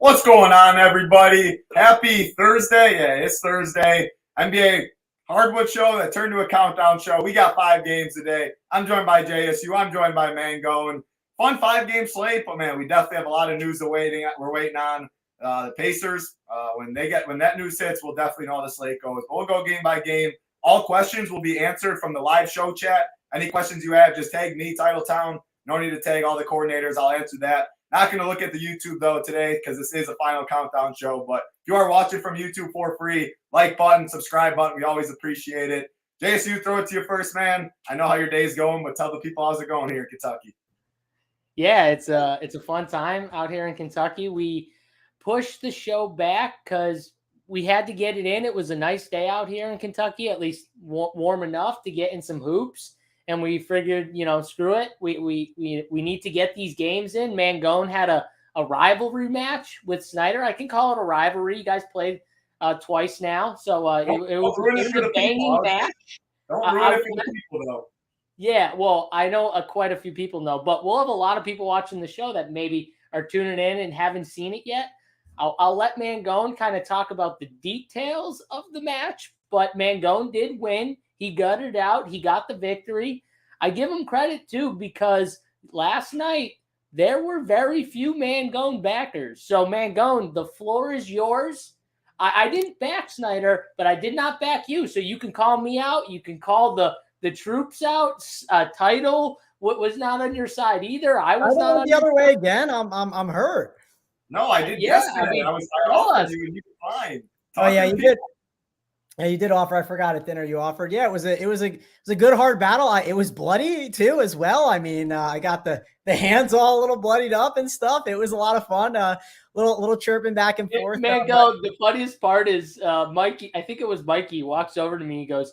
What's going on, everybody? Happy Thursday. Yeah, it's Thursday. NBA Hardwood show that turned to a countdown show. We got 5 games today. I'm joined by JSU. I'm joined by Mangone. Fun 5-game slate, but man, we definitely have a lot of news we're waiting on. The Pacers, when that news hits, we'll definitely know how the slate goes. But we'll go game by game. All questions will be answered from the live show chat. Any questions you have, just tag me, Titletown. No need to tag all the coordinators. I'll answer that. Not going to look at the YouTube, though, today because this is a final countdown show. But if you are watching from YouTube for free, like button, subscribe button. We always appreciate it. JSU, throw it to you first, man. I know how your day's going, but tell the people how's it going here in Kentucky. Yeah, it's a fun time out here in Kentucky. We pushed the show back because we had to get it in. It was a nice day out here in Kentucky, at least warm enough to get in some hoops. And we figured, screw it. We need to get these games in. Mangone had a rivalry match with Snyder. I can call it a rivalry. You guys played twice now. So it was a banging match. Don't ruin it for the people, though. Yeah, well, I know quite a few people know. But we'll have a lot of people watching the show that maybe are tuning in and haven't seen it yet. I'll let Mangone kind of talk about the details of the match. But Mangone did win. He gutted out. He got the victory. I give him credit, too, because last night there were very few Mangone backers. So, Mangone, the floor is yours. I didn't back Snyder, but I did not back you. So you can call me out. You can call the troops out. Title was not on your side either. I was not on the other way again. I'm hurt. No, I did yesterday. I was offered you and you were fine. You did. Yeah, you did offer. I forgot at dinner you offered. Yeah, it was a good hard battle. It was bloody too as well. I mean, I got the hands all a little bloodied up and stuff. It was a lot of fun. Little chirping back and forth. The funniest part is Mikey. I think it was Mikey walks over to me. He goes,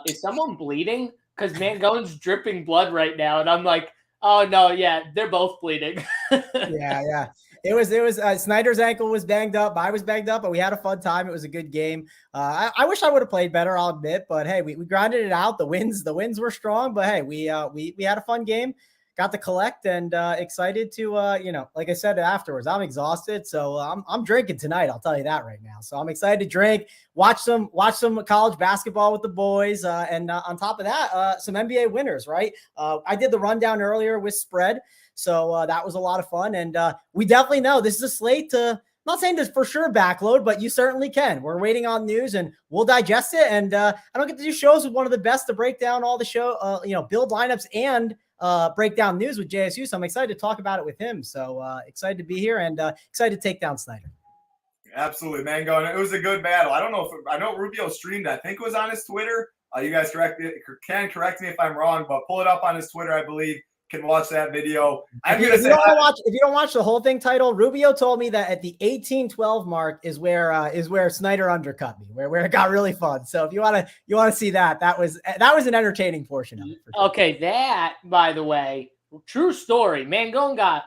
"Is someone bleeding? Because Mangone's dripping blood right now." And I'm like, "Oh no, yeah, they're both bleeding." Yeah. It was Snyder's ankle was banged up. I was banged up, but we had a fun time. It was a good game. I wish I would have played better, I'll admit, but hey, we grinded it out. The wins were strong, but hey, we had a fun game, got to collect, and excited to like I said afterwards, I'm exhausted, so I'm drinking tonight. I'll tell you that right now. So I'm excited to drink, watch some college basketball with the boys, and on top of that, some NBA winners. Right, I did the rundown earlier with spread. So that was a lot of fun. And we definitely know this is a slate to, I'm not saying this for sure backload, but you certainly can. We're waiting on news and we'll digest it. And I don't get to do shows with one of the best to break down all the show, build lineups and break down news with JSU. So I'm excited to talk about it with him. So excited to be here and excited to take down Snyder. Absolutely, Mangone. It was a good battle. I don't know I know Rubio streamed. I think it was on his Twitter. You guys can correct me if I'm wrong, but pull it up on his Twitter, I believe. Can watch that video. If you don't watch the whole thing, Title, Rubio told me that at the 18-12 mark is where Snyder undercut me, where it got really fun. So if you want to see that was an entertaining portion of it. Sure. Okay, that, by the way, true story. Mangone got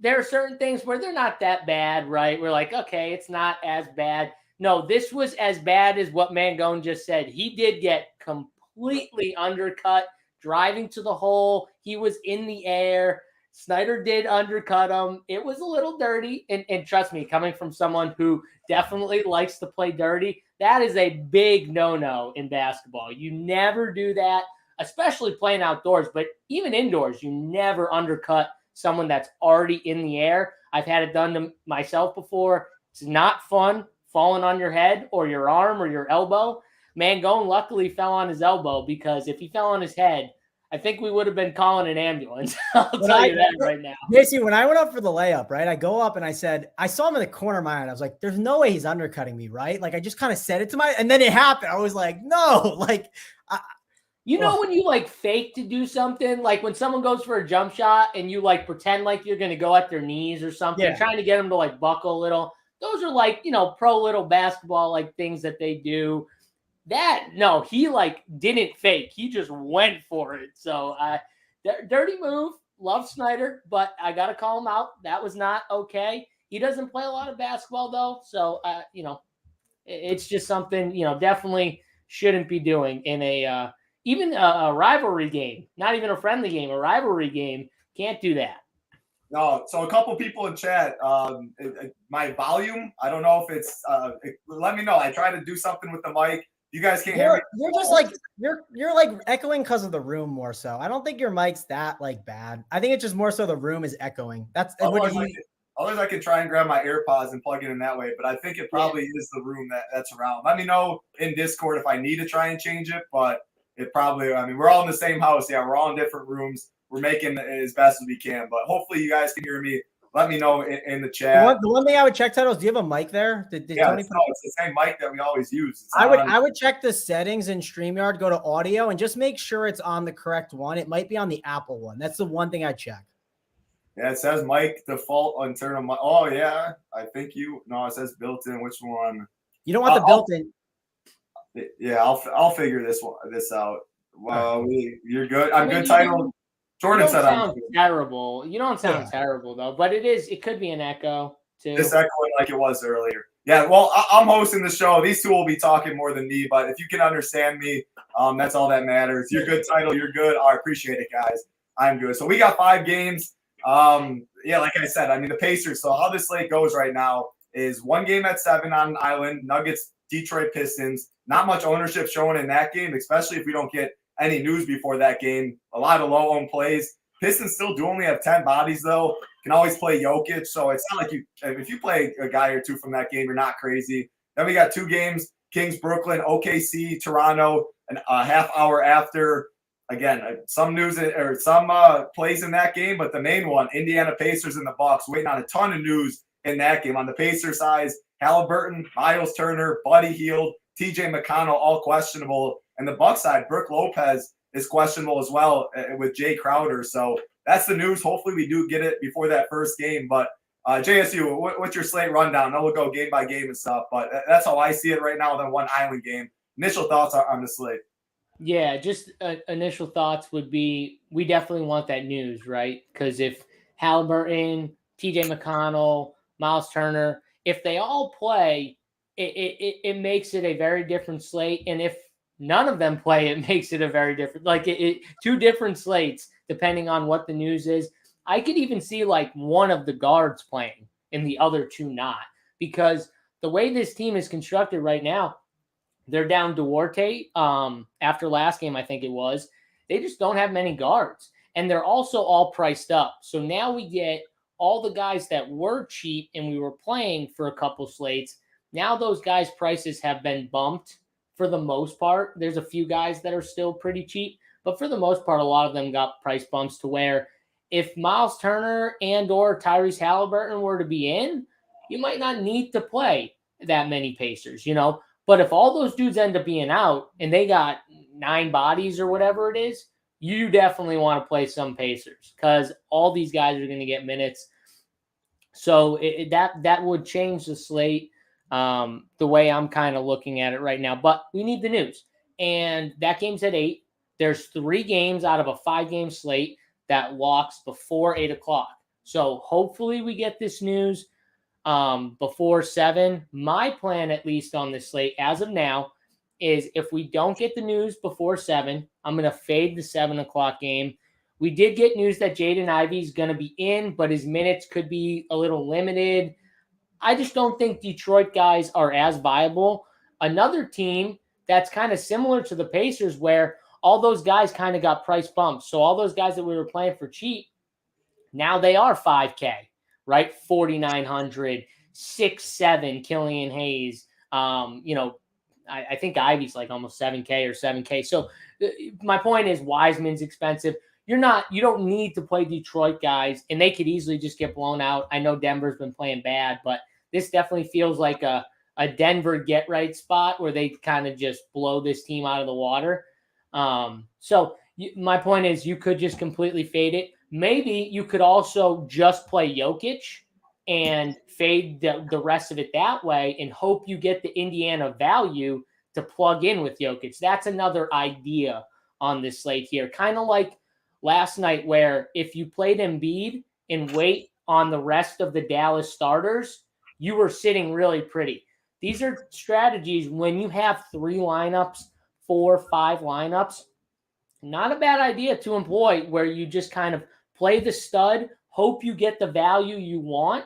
there are certain things where they're not that bad, right? We're like, okay, it's not as bad. No, this was as bad as what Mangone just said. He did get completely undercut, driving to the hole. He was in the air. Snyder did undercut him. It was a little dirty. And trust me, coming from someone who definitely likes to play dirty, that is a big no-no in basketball. You never do that, especially playing outdoors. But even indoors, you never undercut someone that's already in the air. I've had it done to myself before. It's not fun falling on your head or your arm or your elbow. Mangone luckily fell on his elbow, because if he fell on his head, I think we would have been calling an ambulance. I'll tell you that right now. Basically, when I went up for the layup, right, I go up and I said, I saw him in the corner of my eye. I was like, there's no way he's undercutting me, right? Like, I just kind of said it to and then it happened. I was like, no, like, when you like fake to do something, like when someone goes for a jump shot and you like pretend like you're going to go at their knees or something, trying to get them to like buckle a little. Those are like, pro little basketball, like things that they do. He like didn't fake. He just went for it. So dirty move. Love Snyder, but I got to call him out. That was not okay. He doesn't play a lot of basketball though. So, it's just something, definitely shouldn't be doing in even a rivalry game, not even a friendly game, a rivalry game. Can't do that. No, so a couple people in chat, my volume, I don't know if it's, let me know. I try to do something with the mic. You guys can't hear me. You're just like, you're like echoing because of the room more so. I don't think your mic's that like bad. I think it's just more so the room is echoing. Otherwise, I could try and grab my AirPods and plug it in that way, but I think it probably is the room that's around. Let me know in Discord if I need to try and change it, but it probably, I mean, we're all in the same house. Yeah, we're all in different rooms. We're making it as best as we can, but hopefully you guys can hear me. Let me know in the chat. The one thing I would check, Titles, do you have a mic there? Tony it's the same mic that we always use. I would check the settings in StreamYard, go to audio, and just make sure it's on the correct one. It might be on the Apple one. That's the one thing I check. Yeah, it says mic default internal mic. Oh, yeah. I think it says built-in. Which one? You don't want the built-in. Yeah, I'll figure this out. Well, you're good. I'm good, Title. Jordan said I'm terrible. You don't sound terrible though, but it could be an echo too. Just echoing like it was earlier. Yeah, well, I'm hosting the show. These two will be talking more than me, but if you can understand me, that's all that matters. You're good, Title. You're good. I appreciate it, guys. I'm good. So we got 5 games. Like I said, I mean the Pacers. So how this slate goes right now is 1 game at 7 on an island. Nuggets, Detroit Pistons. Not much ownership showing in that game, especially if we don't get any news before that game. A lot of low-owned plays. Pistons still do only have 10 bodies, though. Can always play Jokic, so it's not like if you play a guy or two from that game, you're not crazy. Then we got 2 games, Kings, Brooklyn, OKC, Toronto, a half hour after. Again, some news or some plays in that game, but the main one, Indiana Pacers and the Bucks, waiting on a ton of news in that game. On the Pacers side, Halliburton, Miles Turner, Buddy Hield, TJ McConnell, all questionable. And the Bucks side, Brook Lopez is questionable as well with Jay Crowder. So that's the news. Hopefully we do get it before that first game. But JSU, what's your slate rundown? Then we'll go game by game and stuff. But that's how I see it right now. Then 1 island game. Initial thoughts on the slate. Yeah, just initial thoughts would be we definitely want that news, right? Because if Halliburton, TJ McConnell, Miles Turner, if they all play, it makes it a very different slate. And if none of them play, it makes it a very different, 2 different slates, depending on what the news is. I could even see like one of the guards playing and the other 2 not, because the way this team is constructed right now, they're down Duarte after last game, I think it was. They just don't have many guards. And they're also all priced up. So now we get all the guys that were cheap and we were playing for a couple slates. Now those guys' prices have been bumped for the most part. There's a few guys that are still pretty cheap, but for the most part, a lot of them got price bumps to where if Miles Turner and or Tyrese Halliburton were to be in, you might not need to play that many Pacers, But if all those dudes end up being out and they got 9 bodies or whatever it is, you definitely want to play some Pacers because all these guys are going to get minutes. So that would change the slate the way I'm kind of looking at it right now. But we need the news. And that game's at 8. There's 3 games out of a 5-game slate that locks before 8 o'clock. So hopefully we get this news before 7. My plan, at least on this slate as of now, is if we don't get the news before 7, I'm going to fade the 7 o'clock game. We did get news that Jaden Ivey is going to be in, but his minutes could be a little limited. I just don't think Detroit guys are as viable. Another team that's kind of similar to the Pacers where all those guys kind of got price bumps. So all those guys that we were playing for cheap, now they are 5K, right? 4,900, 6-7, Killian Hayes. I think Ivy's like almost 7K or 7K. So my point is Wiseman's expensive. You don't need to play Detroit guys, and they could easily just get blown out. I know Denver's been playing bad, but this definitely feels like a Denver get-right spot where they kind of just blow this team out of the water. My point is you could just completely fade it. Maybe you could also just play Jokic and fade the rest of it that way and hope you get the Indiana value to plug in with Jokic. That's another idea on this slate here. Kind of like last night where if you played Embiid and wait on the rest of the Dallas starters, you were sitting really pretty. These are strategies when you have 3 lineups, 4, 5 lineups. Not a bad idea to employ where you just kind of play the stud, hope you get the value you want.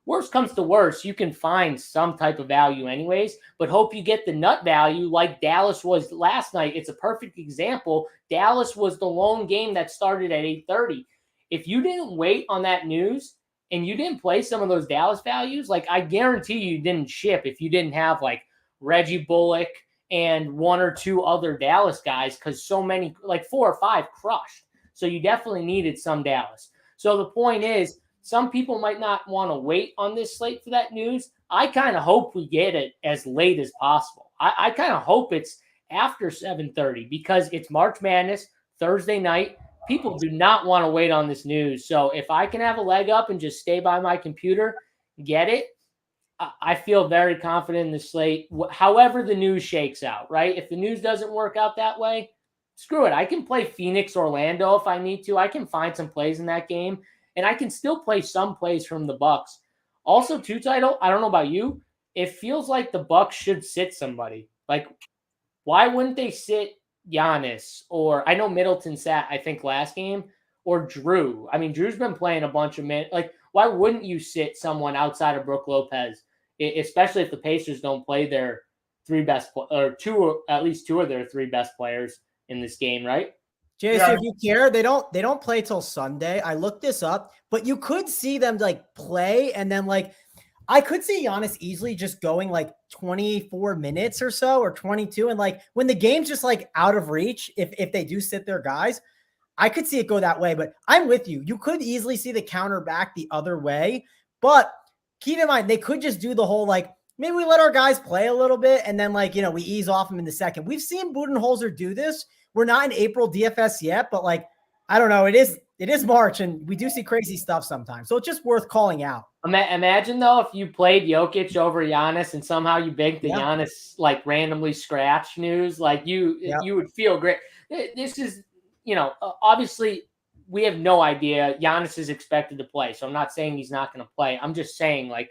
Worst comes to worst, you can find some type of value anyways, but hope you get the nut value like Dallas was last night. It's a perfect example. Dallas was the lone game that started at 8:30. If you didn't wait on that news and you didn't play some of those Dallas values, like I guarantee you didn't ship if you didn't have like Reggie Bullock and one or two other Dallas guys, because so many, like 4 or 5 crushed. So you definitely needed some Dallas. So the point is, some people might not want to wait on this slate for that news. I kind of hope we get it as late as possible. I kind of hope it's after 7:30 because it's March Madness, Thursday night. People do not want to wait on this news. So if I can have a leg up and just stay by my computer, get it, I feel very confident in the slate. However the news shakes out, right? If the news doesn't work out that way, screw it. I can play Phoenix, Orlando if I need to. I can find some plays in that game. And I can still play some plays from the Bucks. Also, too, Title, I don't know about you. It feels like the Bucks should sit somebody. Like, why wouldn't they sit Giannis? Or I know Middleton sat, I think, last game. Or Drew. I mean, Drew's been playing a bunch of minutes. Like, why wouldn't you sit someone outside of Brook Lopez? Especially if the Pacers don't play their 3 best, or at least 2 of their 3 best players in this game, right? Jason, if you care, they don't play till Sunday. I looked this up, but you could see them like play, and then like I could see Giannis easily just going like 24 minutes or so, or 22, and like when the game's just like out of reach, if they do sit their guys, I could see it go that way. But I'm with you. You could easily see the counter back the other way, but keep in mind they could just do the whole like maybe we let our guys play a little bit, and then like we ease off them in the second. We've seen Budenholzer do this. We're not in April DFS yet, but like, I don't know. It is March, and we do see crazy stuff sometimes. So it's just worth calling out. Imagine though, if you played Jokic over Giannis and somehow you banked the Giannis like randomly scratch news, like you would feel great. This is, obviously we have no idea. Giannis is expected to play. So I'm not saying he's not going to play. I'm just saying like,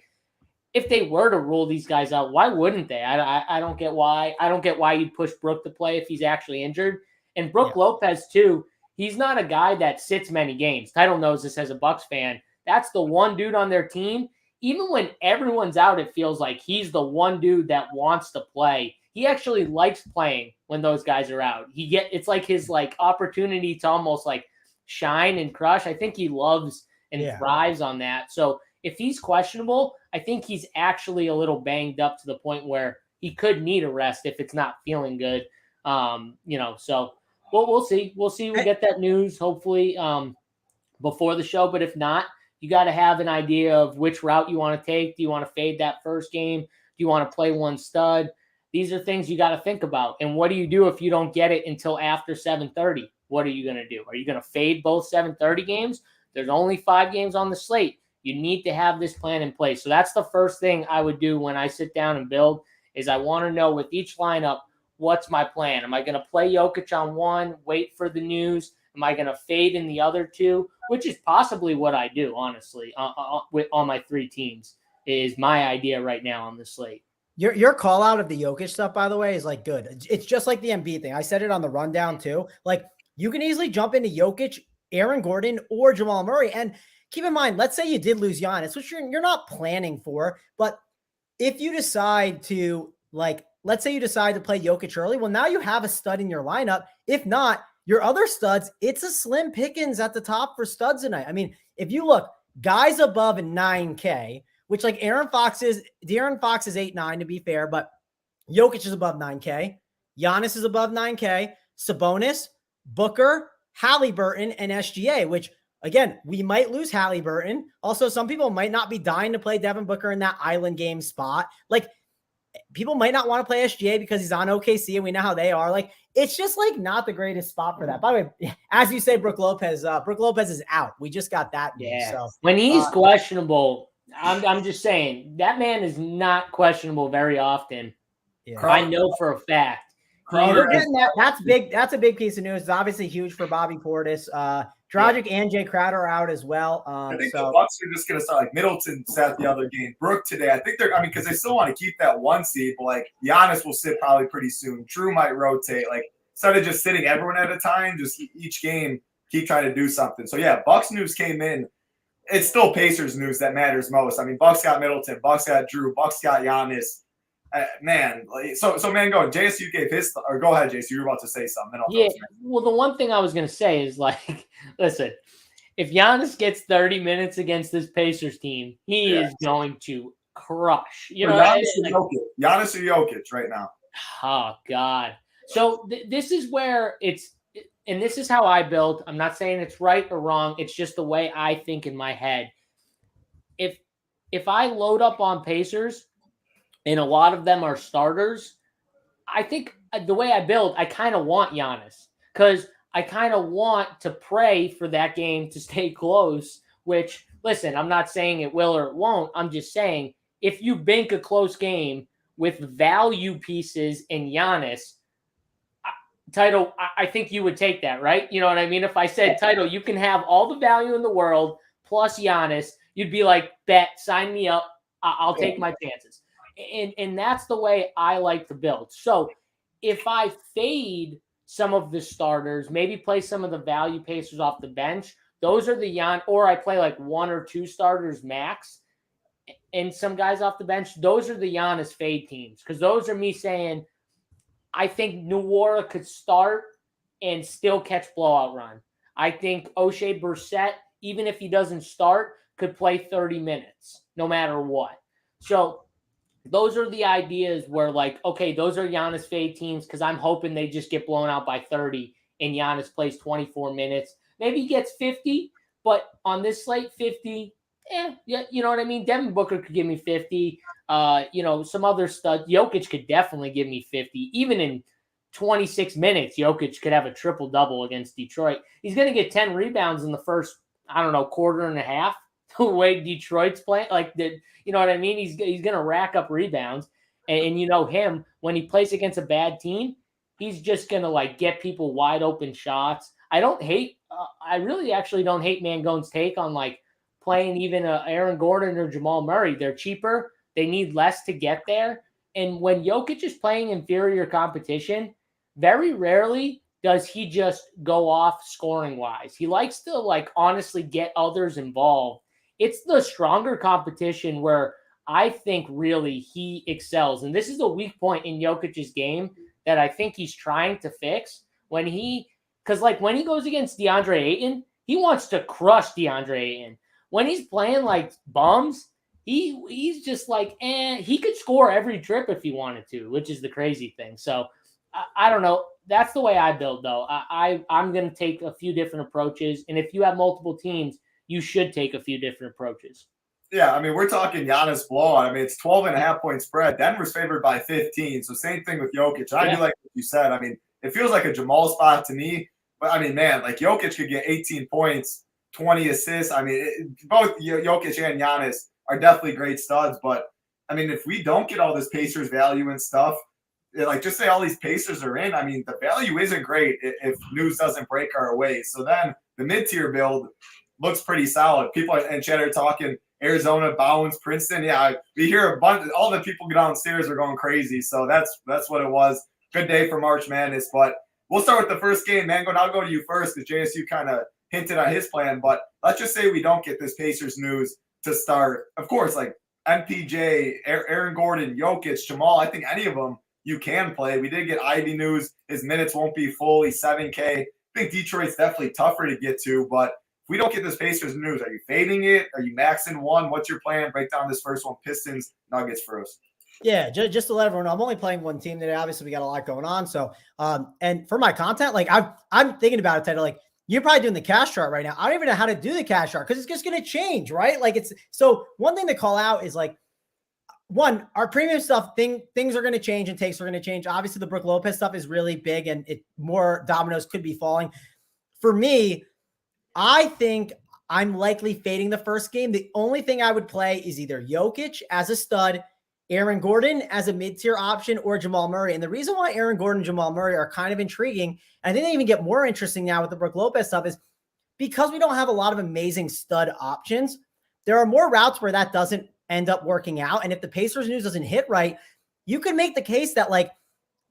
if they were to rule these guys out, why wouldn't they? I don't get why. I don't get why you'd push Brook to play if he's actually injured. And Brook Lopez, too, he's not a guy that sits many games. Title knows this as a Bucks fan. That's the one dude on their team. Even when everyone's out, it feels like he's the one dude that wants to play. He actually likes playing when those guys are out. It's like his like opportunity to almost like shine and crush. I think he loves and thrives on that. So if he's questionable, I think he's actually a little banged up to the point where he could need a rest if it's not feeling good. So we'll see. We'll see. We'll get that news hopefully before the show. But if not, you got to have an idea of which route you want to take. Do you want to fade that first game? Do you want to play one stud? These are things you got to think about. And what do you do if you don't get it until after 7:30? What are you going to do? Are you going to fade both 7:30 games? There's only 5 games on the slate. You need to have this plan in place. So that's the first thing I would do when I sit down and build is I want to know with each lineup, what's my plan? Am I going to play Jokic on one, wait for the news? Am I going to fade in the other 2? Which is possibly what I do, honestly, on my 3 teams is my idea right now on the slate. Your call out of the Jokic stuff, by the way, is like good. It's just like the Embiid thing. I said it on the rundown too. Like you can easily jump into Jokic, Aaron Gordon, or Jamal Murray. And keep in mind, let's say you did lose Giannis, which you're not planning for, but if you decide to let's say you decide to play Jokic early, well, now you have a stud in your lineup. If not, your other studs, it's a slim pickings at the top for studs tonight. I mean, if you look, guys above 9K, which like De'Aaron Fox is 8-9 to be fair, but Jokic is above 9K. Giannis is above 9K. Sabonis, Booker, Halliburton, and SGA, which again, we might lose Halliburton. Also, some people might not be dying to play Devin Booker in that island game spot. Like, people might not want to play SGA because he's on OKC, and we know how they are. Like, it's just like not the greatest spot for that. By the way, as you say, Brook Lopez is out. We just got that news. Yeah. So when he's questionable, I'm just saying that man is not questionable very often. Yeah. I know for a fact. We're getting that. That's big. That's a big piece of news. It's obviously huge for Bobby Portis. Dragic and Jay Crowder are out as well. I think the Bucks are just going to start like Middleton sat the other game. Brook today. I think because they still want to keep that 1 seed, but like Giannis will sit probably pretty soon. Drew might rotate. Like instead of just sitting everyone at a time, just each game keep trying to do something. So yeah, Bucks news came in it's still Pacers news that matters most. I mean, Bucks got Middleton, Bucks got Drew, Bucks got Giannis. So man, JSU gave his, or go ahead, JSU, you were about to say something. Yeah, well, the one thing I was going to say is like, listen, if Giannis gets 30 minutes against this Pacers team, he is going to crush. You know, Giannis or Jokic right now. Oh God. So this is where and this is how I build. I'm not saying it's right or wrong. It's just the way I think in my head. If I load up on Pacers and a lot of them are starters, I think the way I build, I kind of want Giannis because I kind of want to pray for that game to stay close, which, listen, I'm not saying it will or it won't. I'm just saying if you bank a close game with value pieces in Giannis, Title, I think you would take that, right? You know what I mean? If I said, Title, you can have all the value in the world plus Giannis, you'd be like, bet, sign me up. I'll take my chances. And that's the way I like to build. So if I fade some of the starters, maybe play some of the value Pacers off the bench, those are the or I play like one or two starters max and some guys off the bench, those are the Giannis fade teams. Because those are me saying, I think Nwora could start and still catch blowout run. I think O'Shea Brissett, even if he doesn't start, could play 30 minutes no matter what. So those are the ideas where like, okay, those are Giannis fade teams because I'm hoping they just get blown out by 30 and Giannis plays 24 minutes. Maybe he gets 50, but on this slate, 50, yeah, you know what I mean? Devin Booker could give me 50. Some other stud. Jokic could definitely give me 50. Even in 26 minutes, Jokic could have a triple-double against Detroit. He's going to get 10 rebounds in the first, quarter and a half. The way Detroit's playing, you know what I mean? He's going to rack up rebounds. And you know him, when he plays against a bad team, he's just going to, get people wide open shots. I really actually don't hate Mangone's take on, playing even Aaron Gordon or Jamal Murray. They're cheaper. They need less to get there. And when Jokic is playing inferior competition, very rarely does he just go off scoring-wise. He likes to, honestly get others involved. It's the stronger competition where I think really he excels. And this is a weak point in Jokic's game that I think he's trying to fix. When he goes against DeAndre Ayton, he wants to crush DeAndre Ayton. When he's playing like bums, he's just he could score every trip if he wanted to, which is the crazy thing. So I don't know. That's the way I build, though. I'm going to take a few different approaches. And if you have multiple teams, you should take a few different approaches. Yeah, I mean, we're talking Giannis blowout. I mean, it's 12.5-point spread. Denver's favored by 15. So same thing with Jokic. I do like what you said. I mean, it feels like a Jamal spot to me. But, I mean, man, Jokic could get 18 points, 20 assists. I mean, both Jokic and Giannis are definitely great studs. But, I mean, if we don't get all this Pacers value and stuff, just say all these Pacers are in, I mean, the value isn't great if news doesn't break our way. So then the mid-tier build looks pretty solid. People in chat are talking Arizona, Bowens, Princeton. Yeah, we hear a bunch. All the people downstairs are going crazy. So that's what it was. Good day for March Madness. But we'll start with the first game. Mangone, I'll go to you first because JSU kind of hinted on his plan. But let's just say we don't get this Pacers news to start. Of course, MPJ, Aaron Gordon, Jokic, Jamal, I think any of them you can play. We did get Ivy news. His minutes won't be full. He's 7K. I think Detroit's definitely tougher to get to. But if we don't get this Pacers news, are you fading it? Are you maxing one? What's your plan? Break down this first one. Pistons, Nuggets first. Yeah, just to let everyone know, I'm only playing one team today. Obviously, we got a lot going on. So, and for my content, I'm thinking about it, Title. You're probably doing the cash chart right now. I don't even know how to do the cash chart because it's just going to change, right? So one thing to call out is one, our premium stuff, things are going to change and takes are going to change. Obviously, the Brook Lopez stuff is really big and more dominoes could be falling. For me, I think I'm likely fading the first game. The only thing I would play is either Jokic as a stud, Aaron Gordon as a mid-tier option, or Jamal Murray. And the reason why Aaron Gordon and Jamal Murray are kind of intriguing, and I think they even get more interesting now with the Brook Lopez stuff, is because we don't have a lot of amazing stud options. There are more routes where that doesn't end up working out. And if the Pacers news doesn't hit right, you can make the case that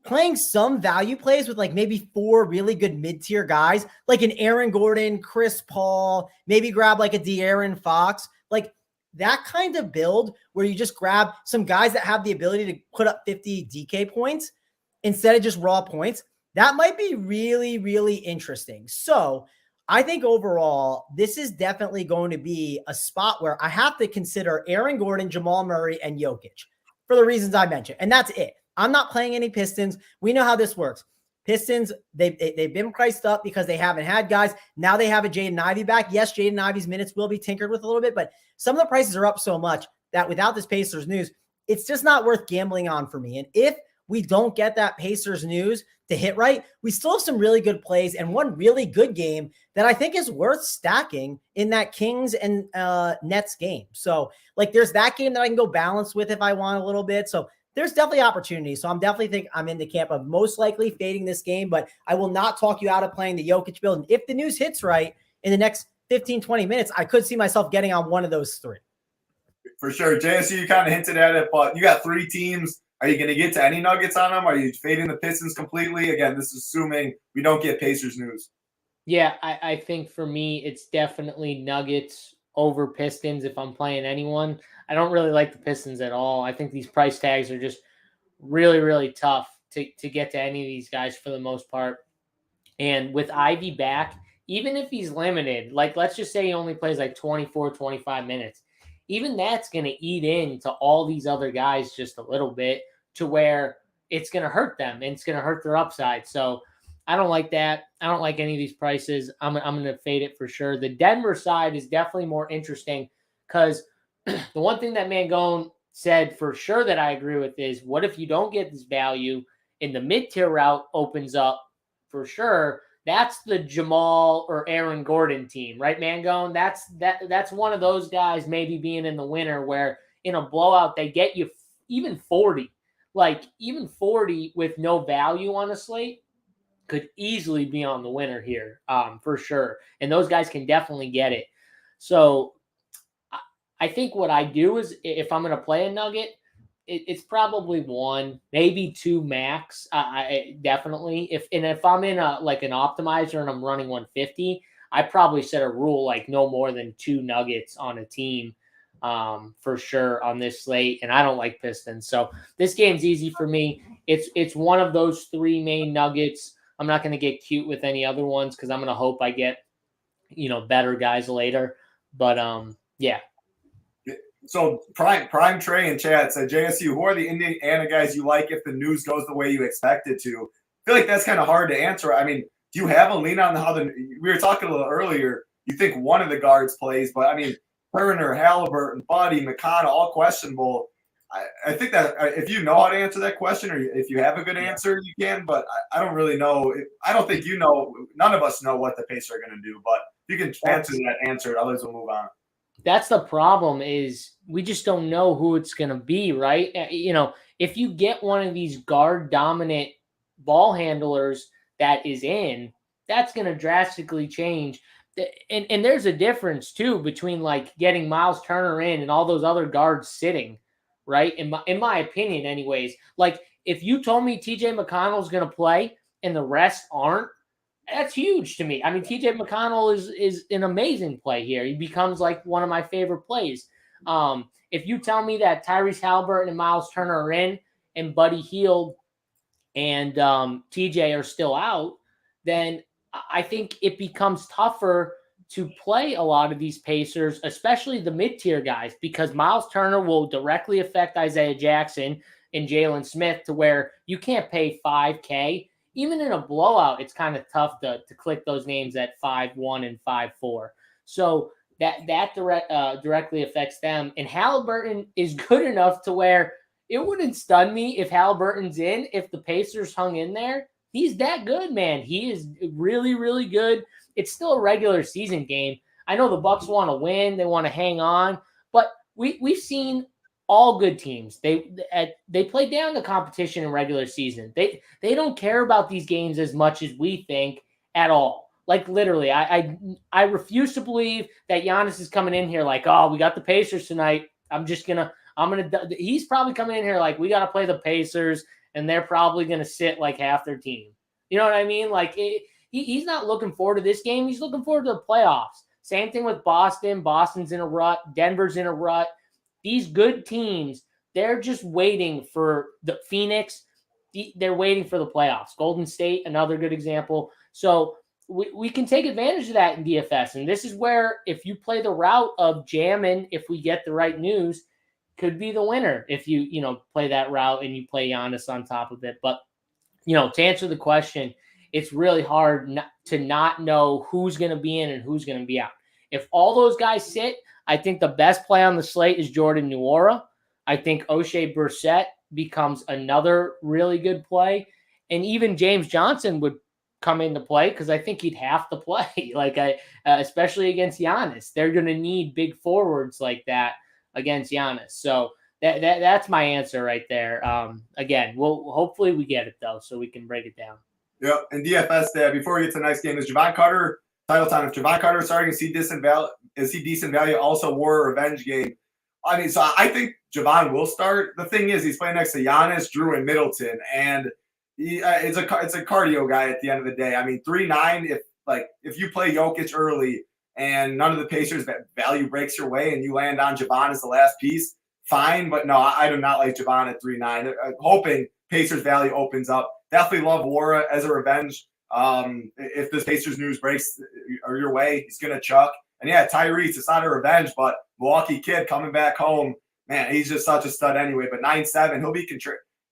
playing some value plays with like maybe 4 really good mid-tier guys, like an Aaron Gordon, Chris Paul, maybe grab like a De'Aaron Fox, like that kind of build where you just grab some guys that have the ability to put up 50 DK points instead of just raw points. That might be really, really interesting. So I think overall, this is definitely going to be a spot where I have to consider Aaron Gordon, Jamal Murray, and Jokic for the reasons I mentioned. And that's it. I'm not playing any Pistons. We know how this works. Pistons, they've been priced up because they haven't had guys. Now they have a Jaden Ivey back. Yes, Jaden Ivey's minutes will be tinkered with a little bit, but some of the prices are up so much that without this Pacers news, it's just not worth gambling on for me. And if we don't get that Pacers news to hit right, we still have some really good plays and one really good game that I think is worth stacking in that Kings and Nets game. So like there's that game that I can go balance with if I want a little bit. So there's definitely opportunity. So I'm definitely think I'm in the camp of most likely fading this game, but I will not talk you out of playing the Jokic build. And if the news hits right in the next 15, 20 minutes, I could see myself getting on one of those 3. For sure. JSU, you kind of hinted at it, but you got 3 teams. Are you going to get to any nuggets on them? Are you fading the Pistons completely? Again, this is assuming we don't get Pacers news. Yeah, I think for me, it's definitely Nuggets over Pistons if I'm playing anyone. I don't really like the Pistons at all. I think these price tags are just really, really tough to get to any of these guys for the most part. And with Ivy back, even if he's limited, like let's just say he only plays like 24, 25 minutes, even that's going to eat into all these other guys just a little bit to where it's going to hurt them and it's going to hurt their upside. So I don't like that. I don't like any of these prices. I'm going to fade it for sure. The Denver side is definitely more interesting because the one thing that Mangone said for sure that I agree with is what if you don't get this value in the mid-tier route opens up for sure. That's the Jamal or Aaron Gordon team, right, Mangone? That's one of those guys maybe being in the winner where in a blowout they get you even 40. Like even 40 with no value on a slate could easily be on the winner here for sure. And those guys can definitely get it. So I think what I do is if I'm going to play a nugget, it's probably 1, maybe 2 max. I definitely if I'm in an optimizer and I'm running 150, I probably set a rule like no more than 2 nuggets on a team for sure on this slate. And I don't like Pistons, so this game's easy for me. It's one of those 3 main nuggets. I'm not going to get cute with any other ones because I'm going to hope I get better guys later. But yeah. So Prime Trey in chat said, JSU, who are the Indiana guys you like if the news goes the way you expect it to? I feel like that's kind of hard to answer. I mean, do you have a lean on how we were talking a little earlier, you think one of the guards plays, but I mean, Turner, Halliburton, Buddy, McConnell, all questionable. I think that if you know how to answer that question or if you have a good answer, you can, but I don't really know. I don't think none of us know what the Pacers are going to do, but you can answer it, others will move on. That's the problem is we just don't know who it's going to be, right? If you get one of these guard dominant ball handlers that is in, that's going to drastically change. And there's a difference too between like getting Miles Turner in and all those other guards sitting, right? In my opinion anyways, like if you told me TJ McConnell's going to play and the rest aren't, that's huge to me. I mean, TJ McConnell is an amazing play here. He becomes like one of my favorite plays. If you tell me that Tyrese Halliburton and Miles Turner are in and Buddy Hield and TJ are still out, then I think it becomes tougher to play a lot of these Pacers, especially the mid-tier guys, because Miles Turner will directly affect Isaiah Jackson and Jalen Smith to where you can't pay $5K. Even in a blowout, it's kind of tough to click those names at 5-1 and 5-4. So that directly affects them. And Halliburton is good enough to where it wouldn't stun me if Halliburton's in, if the Pacers hung in there. He's that good, man. He is really, really good. It's still a regular season game. I know the Bucks want to win. They want to hang on. But we've seen all good teams. They play down the competition in regular season. They don't care about these games as much as we think at all. Like literally, I refuse to believe that Giannis is coming in here like, oh, we got the Pacers tonight. He's probably coming in here like, we got to play the Pacers and they're probably going to sit like half their team. You know what I mean? Like he's not looking forward to this game. He's looking forward to the playoffs. Same thing with Boston. Boston's in a rut. Denver's in a rut. These good teams, they're just waiting for the Phoenix. They're waiting for the playoffs. Golden State, another good example. So we can take advantage of that in DFS. And this is where if you play the route of jamming, if we get the right news, could be the winner if you play that route and you play Giannis on top of it. But, to answer the question, it's really hard to not know who's going to be in and who's going to be out. If all those guys sit, I think the best play on the slate is Jordan Nwora. I think O'Shea Brissett becomes another really good play. And even James Johnson would come into play because I think he'd have to play, especially against Giannis. They're going to need big forwards like that against Giannis. So that's my answer right there. Again, hopefully we get it though, so we can break it down. Yep. And DFS there, before we get to the next game, is Javon Carter, title time. If Javon Carter is starting to see decent value, also war revenge game. I mean, so I think Javon will start. The thing is, he's playing next to Giannis, Drew, and Middleton, and it's a cardio guy at the end of the day. I mean, 3-9, if you play Jokic early and none of the Pacers value breaks your way and you land on Javon as the last piece, fine. But no, I do not like Javon at 3-9. Hoping Pacers value opens up. Definitely love Wara as a revenge. If this Pacers news breaks your way, he's going to chuck. And yeah, Tyrese, it's not a revenge, but Milwaukee kid coming back home, man, he's just such a stud anyway. But 9-7, he'll be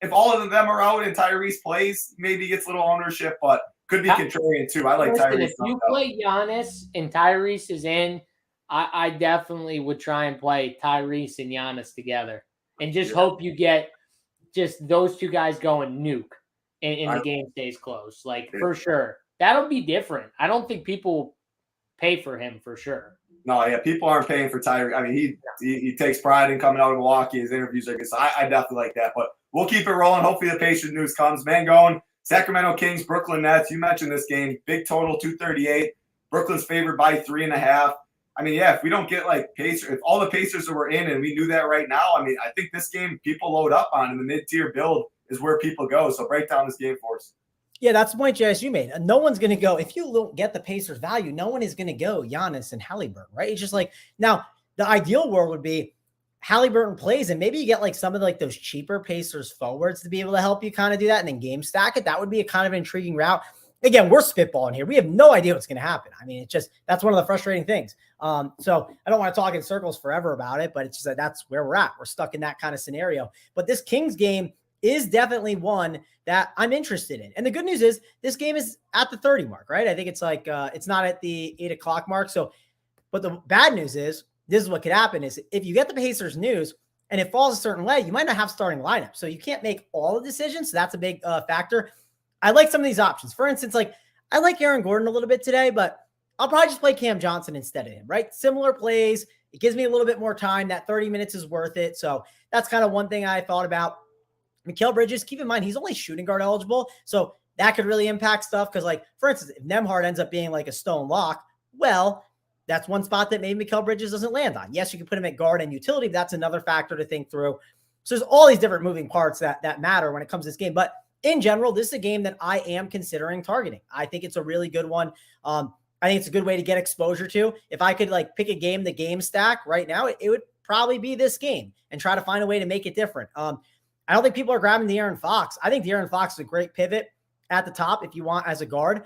if all of them are out and Tyrese plays, maybe gets a little ownership, but could be contrarian too. I like Tyrese. If you play Giannis and Tyrese is in, I definitely would try and play Tyrese and Giannis together and just hope you get just those two guys going nuke and the game stays close. For sure. That'll be different. I don't think people will pay for him for sure. No, yeah, people aren't paying for Tyrese. I mean, he takes pride in coming out of Milwaukee. His interviews are good. So I definitely like that. But we'll keep it rolling. Hopefully the Pacers news comes. Mangone, Sacramento Kings, Brooklyn Nets. You mentioned this game. Big total, 238. Brooklyn's favored by 3.5. I mean, yeah, if we don't get Pacers, if all the Pacers were in and we knew that right now, I mean, I think this game people load up on in the mid-tier build is where people go. So break down this game for us. Yeah, that's the point, JS, you made. No one's going to go. If you don't get the Pacers value, no one is going to go Giannis and Halliburton, right? It's just now the ideal world would be Halliburton plays and maybe you get some of those cheaper Pacers forwards to be able to help you kind of do that and then game stack it. That would be a kind of intriguing route. Again, we're spitballing here. We have no idea what's going to happen. I mean, that's one of the frustrating things. So I don't want to talk in circles forever about it, but it's just that's where we're at. We're stuck in that kind of scenario. But this Kings game is definitely one that I'm interested in. And the good news is this game is at the 30 mark, right? I think it's it's not at the 8 o'clock mark. So, but the bad news is this is what could happen is if you get the Pacers news and it falls a certain way, you might not have starting lineup. So you can't make all the decisions. So that's a big factor. I like some of these options. For instance, I like Aaron Gordon a little bit today, but I'll probably just play Cam Johnson instead of him, right? Similar plays. It gives me a little bit more time. That 30 minutes is worth it. So that's kind of one thing I thought about. Mikal Bridges, keep in mind, he's only shooting guard eligible. So that could really impact stuff. Because for instance, if Nembhard ends up being a stone lock, well, that's one spot that maybe Mikal Bridges doesn't land on. Yes, you can put him at guard and utility. But that's another factor to think through. So there's all these different moving parts that matter when it comes to this game. But in general, this is a game that I am considering targeting. I think it's a really good one. I think it's a good way to get exposure to. If I could pick a game, the game stack right now, it would probably be this game and try to find a way to make it different. I don't think people are grabbing De'Aaron Fox. I think De'Aaron Fox is a great pivot at the top if you want as a guard.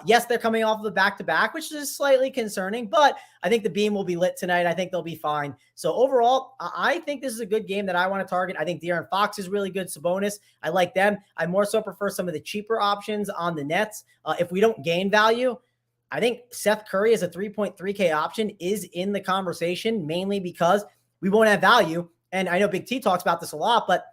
Yes, they're coming off of the back-to-back, which is slightly concerning, but I think the beam will be lit tonight. I think they'll be fine. So overall, I think this is a good game that I want to target. I think De'Aaron Fox is really good. Sabonis, I like them. I more so prefer some of the cheaper options on the Nets. If we don't gain value, I think Seth Curry as a 3.3K option is in the conversation, mainly because we won't have value. And I know Big T talks about this a lot, but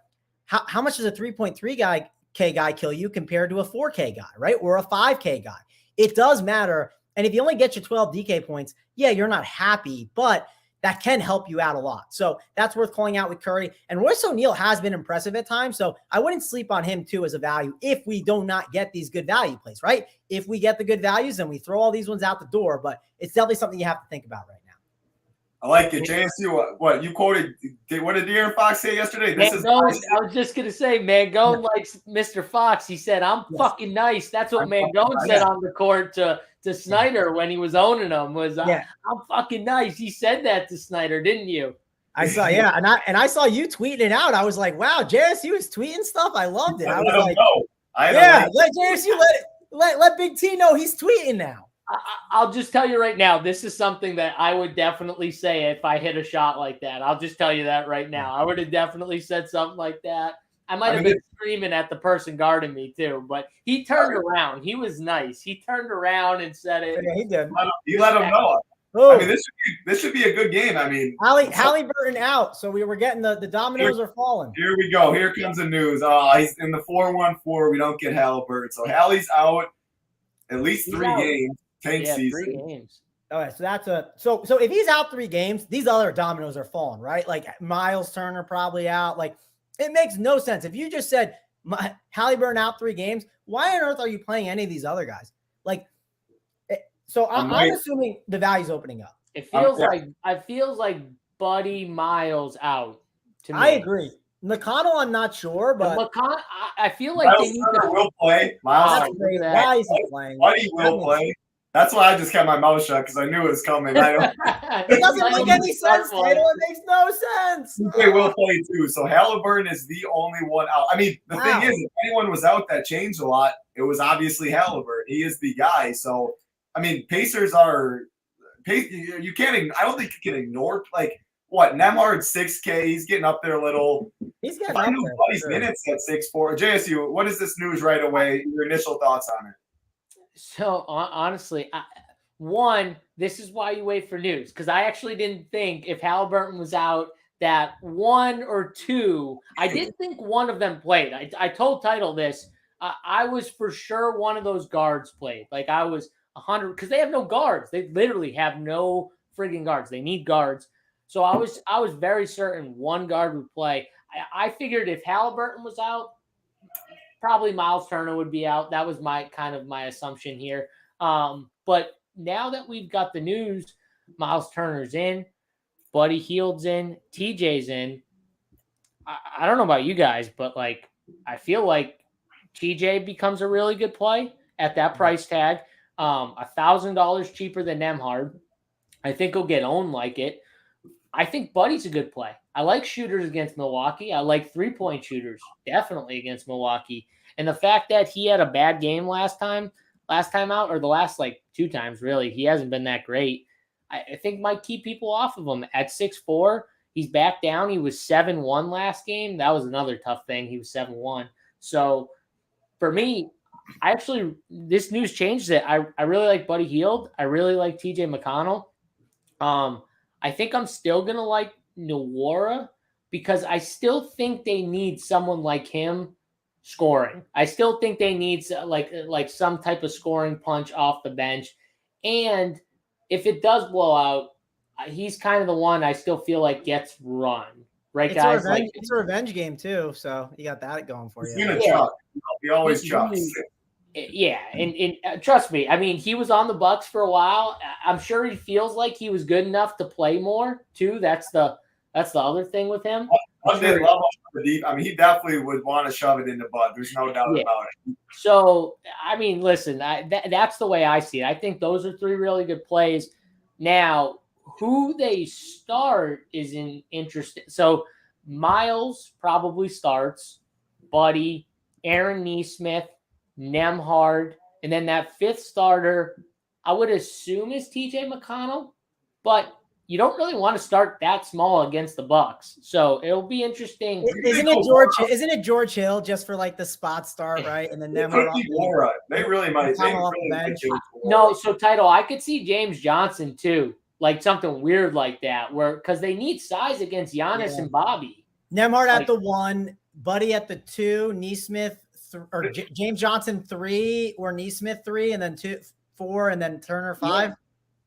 how much does a 3.3K guy kill you compared to a 4K guy, right? Or a 5K guy? It does matter. And if you only get your 12 DK points, yeah, you're not happy, but that can help you out a lot. So that's worth calling out with Curry. And Royce O'Neal has been impressive at times. So I wouldn't sleep on him too as a value if we do not get these good value plays, right? If we get the good values, then we throw all these ones out the door, but it's definitely something you have to think about right now. I like it. JSU, what you quoted? What did De'Aaron Fox say yesterday? This Mangone, is. I was just gonna say, Mangone likes Mr. Fox. He said, "I'm fucking nice." That's what Mangone said on the court to Snyder when he was owning him. Was I'm fucking nice. He said that to Snyder, didn't you? I saw, and I saw you tweeting it out. I was like, wow, JSU is tweeting stuff. I loved it. I was like, let JSU let Big T know he's tweeting now. I'll just tell you right now, this is something that I would definitely say if I hit a shot like that. I'll just tell you that right now. I would have definitely said something like that. I might have been screaming at the person guarding me too, but he turned around. He was nice. He turned around and said it. Yeah, he did. He let him know. I mean, this should be a good game. I mean, Halliburton out, so we were getting the dominoes are falling. Here we go. Here comes the news. He's in the 4-1-4. We don't get Halliburton, so Hallie's out at least 3 games. Tank season. 3 games. All right, so that's so if he's out 3 games, these other dominoes are falling, right? Like Miles Turner probably out. Like it makes no sense. If you just said Halliburton out 3 games, why on earth are you playing any of these other guys? Like, so I'm assuming the value's opening up. It feels like Buddy Miles out. To me. I agree. McConnell, I'm not sure, but McConnell, I feel like Miles Turner will play. Miles why is he playing? Buddy will play. That's why I just kept my mouth shut because I knew it was coming. It doesn't make any sense, Taylor. It makes no sense. They will play too. So Halliburton is the only one out. I mean, the thing is, if anyone was out that changed a lot, it was obviously Halliburton. He is the guy. So, I mean, Pacers are – you can't – I don't think you can ignore – like, what, Nembhard 6K. He's getting up there a little. He's getting up there. Buddy's minutes at 6'4". JSU, what is this news right away? Your initial thoughts on it? So honestly, this is why you wait for news, because I actually didn't think if Halliburton was out that 1 or 2. I did think one of them played. I told Title this. I was for sure one of those guards played. Like I was 100 because they have no guards. They literally have no friggin' guards. They need guards. So I was very certain one guard would play. I figured if Halliburton was out, probably Miles Turner would be out. That was my assumption here. But now that we've got the news, Miles Turner's in, Buddy Hield's in, TJ's in. I don't know about you guys, but like I feel like TJ becomes a really good play at that price tag. $1,000 cheaper than Nembhard. I think he'll get owned like it. I think Buddy's a good play. I like shooters against Milwaukee. I like 3-point shooters definitely against Milwaukee. And the fact that he had a bad game last time out, or the last like 2 times, really, he hasn't been that great. I think might keep people off of him at 6'4". He's back down. He was 7-1 last game. That was another tough thing. He was 7-1. So for me, this news changed it. I really like Buddy Hield. I really like TJ McConnell. I think I'm still going to like Nwora because I still think they need someone like him scoring. I still think they need like some type of scoring punch off the bench. And if it does blow out, he's kind of the one I still feel like gets run. Right, guys? It's a revenge game too, so you got that going for you. He's gonna chuck. He always chucks. Yeah, and trust me, I mean, he was on the Bucks for a while. I'm sure he feels like he was good enough to play more too. That's the other thing with him. I mean, he definitely would want to shove it into Bud. There's no doubt about it. So, I mean, listen, that's the way I see it. I think those are 3 really good plays. Now, who they start is interesting. So, Miles probably starts, Buddy, Aaron Nesmith, Nembhard, and then that 5th starter, I would assume is TJ McConnell, but you don't really want to start that small against the Bucks. So it'll be interesting. Isn't it George Hill just for like the spot start, right? And then Nembhard. They really might. No, so Title, I could see James Johnson too, like something weird like that, where because they need size against Giannis and Bobby. Nembhard at the 1, Buddy at the 2, Nesmith or James Johnson 3 or Nesmith 3, and then 2, 4, and then Turner 5. Yeah.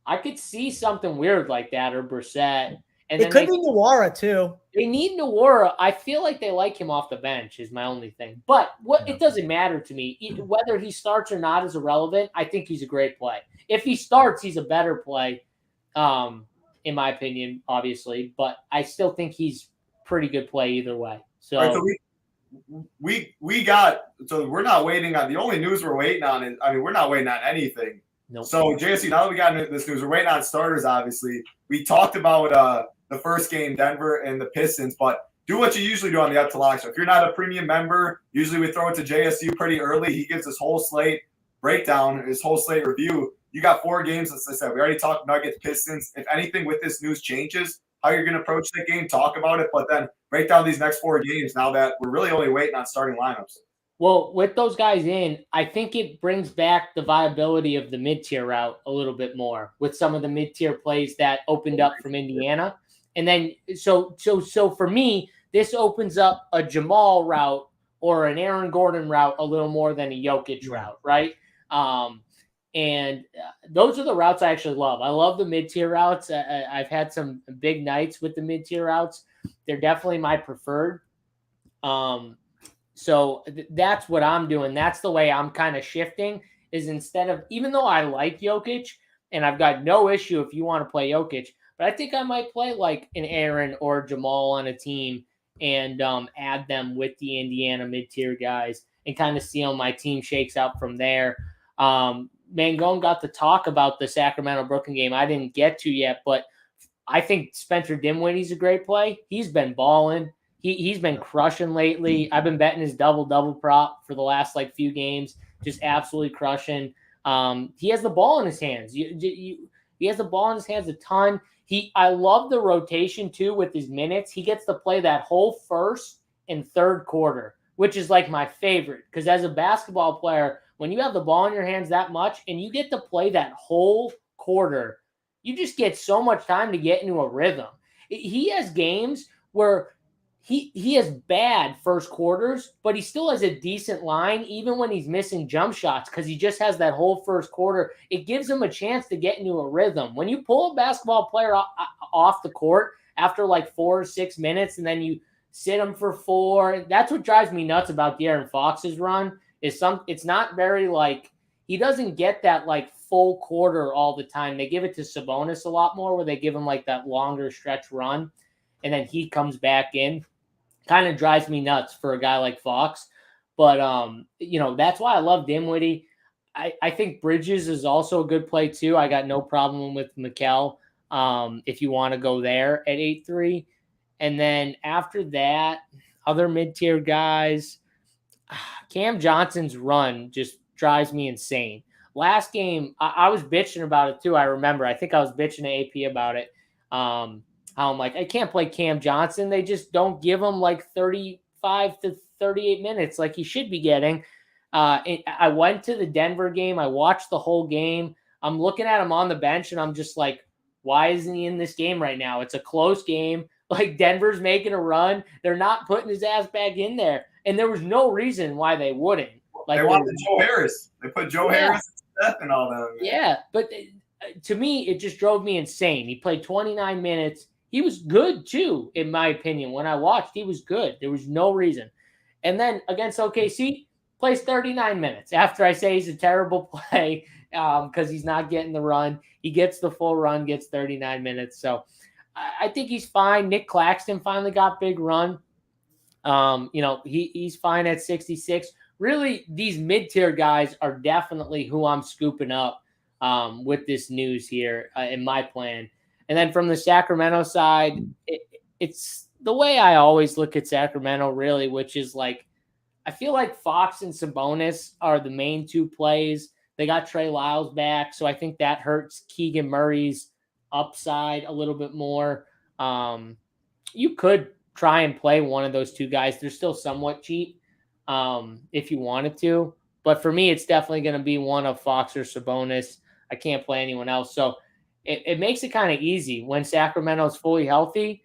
I could see something weird like that, or Brissett. And it could be Nwora too. They need Nwora. I feel like they like him off the bench is my only thing. But it doesn't matter to me. Whether he starts or not is irrelevant. I think he's a great play. If he starts, he's a better play. in my opinion, obviously, but I still think he's pretty good play either way. So, right, so we got, so we're not waiting on, the only news we're waiting on is, I mean, we're not waiting on anything. nope. So JSU, now that we got this news, we're waiting on starters, obviously. We talked about the first game, Denver and the Pistons, but do what you usually do on the Up to Lock show. If you're not a premium member, usually we throw it to JSU pretty early. He gives his whole slate breakdown, his whole slate review. You got 4 games, as I said. We already talked Nuggets, Pistons. If anything with this news changes, how you're going to approach the game, talk about it, but then break down these next 4 games now that we're really only waiting on starting lineups. Well, with those guys in, I think it brings back the viability of the mid-tier route a little bit more with some of the mid-tier plays that opened up from Indiana. And then so for me, this opens up a Jamal route or an Aaron Gordon route a little more than a Jokic route, right? And those are the routes I actually love. I love the mid-tier routes. I've had some big nights with the mid-tier routes. They're definitely my preferred. So that's what I'm doing. That's the way I'm kind of shifting, is instead of, even though I like Jokic and I've got no issue if you want to play Jokic, but I think I might play like an Aaron or Jamal on a team and add them with the Indiana mid-tier guys and kind of see how my team shakes out from there. Mangone got to talk about the Sacramento-Brooklyn game. I didn't get to yet, but I think Spencer Dinwiddie's a great play. He's been balling. He's been crushing lately. I've been betting his double prop for the last few games, just absolutely crushing. He has the ball in his hands. He has the ball in his hands a ton. I love the rotation too with his minutes. He gets to play that whole first and third quarter, which is like my favorite, because as a basketball player, when you have the ball in your hands that much and you get to play that whole quarter, you just get so much time to get into a rhythm. He has games where he has bad first quarters, but he still has a decent line, even when he's missing jump shots, because he just has that whole first quarter. It gives him a chance to get into a rhythm. When you pull a basketball player off the court after 4 or 6 minutes, and then you sit him for 4, that's what drives me nuts about De'Aaron Fox's run. It's not very he doesn't get that full quarter all the time. They give it to Sabonis a lot more, where they give him that longer stretch run, and then he comes back in. Kind of drives me nuts for a guy like Fox. But, that's why I love Dinwiddie. I think Bridges is also a good play too. I got no problem with Mikal if you want to go there at 8-3. And then after that, other mid-tier guys, Cam Johnson's run just drives me insane. Last game, I was bitching about it too. I remember. I think I was bitching to AP about it. How I'm I can't play Cam Johnson. They just don't give him 35 to 38 minutes like he should be getting. I went to the Denver game. I watched the whole game. I'm looking at him on the bench, and I'm just why isn't he in this game right now? It's a close game. Denver's making a run. They're not putting his ass back in there. And there was no reason why they wouldn't. They wanted Joe Harris. They put Joe Harris and Steph and all that. Yeah, but to me, it just drove me insane. He played 29 minutes. He was good too, in my opinion. When I watched, he was good. There was no reason. And then against OKC, plays 39 minutes. After I say he's a terrible play because he's not getting the run, he gets the full run, gets 39 minutes. So I think he's fine. Nick Claxton finally got big run. He's fine at 66. Really, these mid-tier guys are definitely who I'm scooping up with this news here in my plan. And then from the Sacramento side, it's the way I always look at Sacramento, really, which is I feel like Fox and Sabonis are the main 2 plays. They got Trey Lyles back, so I think that hurts Keegan Murray's upside a little bit more. You could try and play one of those 2 guys. They're still somewhat cheap if you wanted to. But for me, it's definitely going to be one of Fox or Sabonis. I can't play anyone else. So it makes it kind of easy when Sacramento's fully healthy.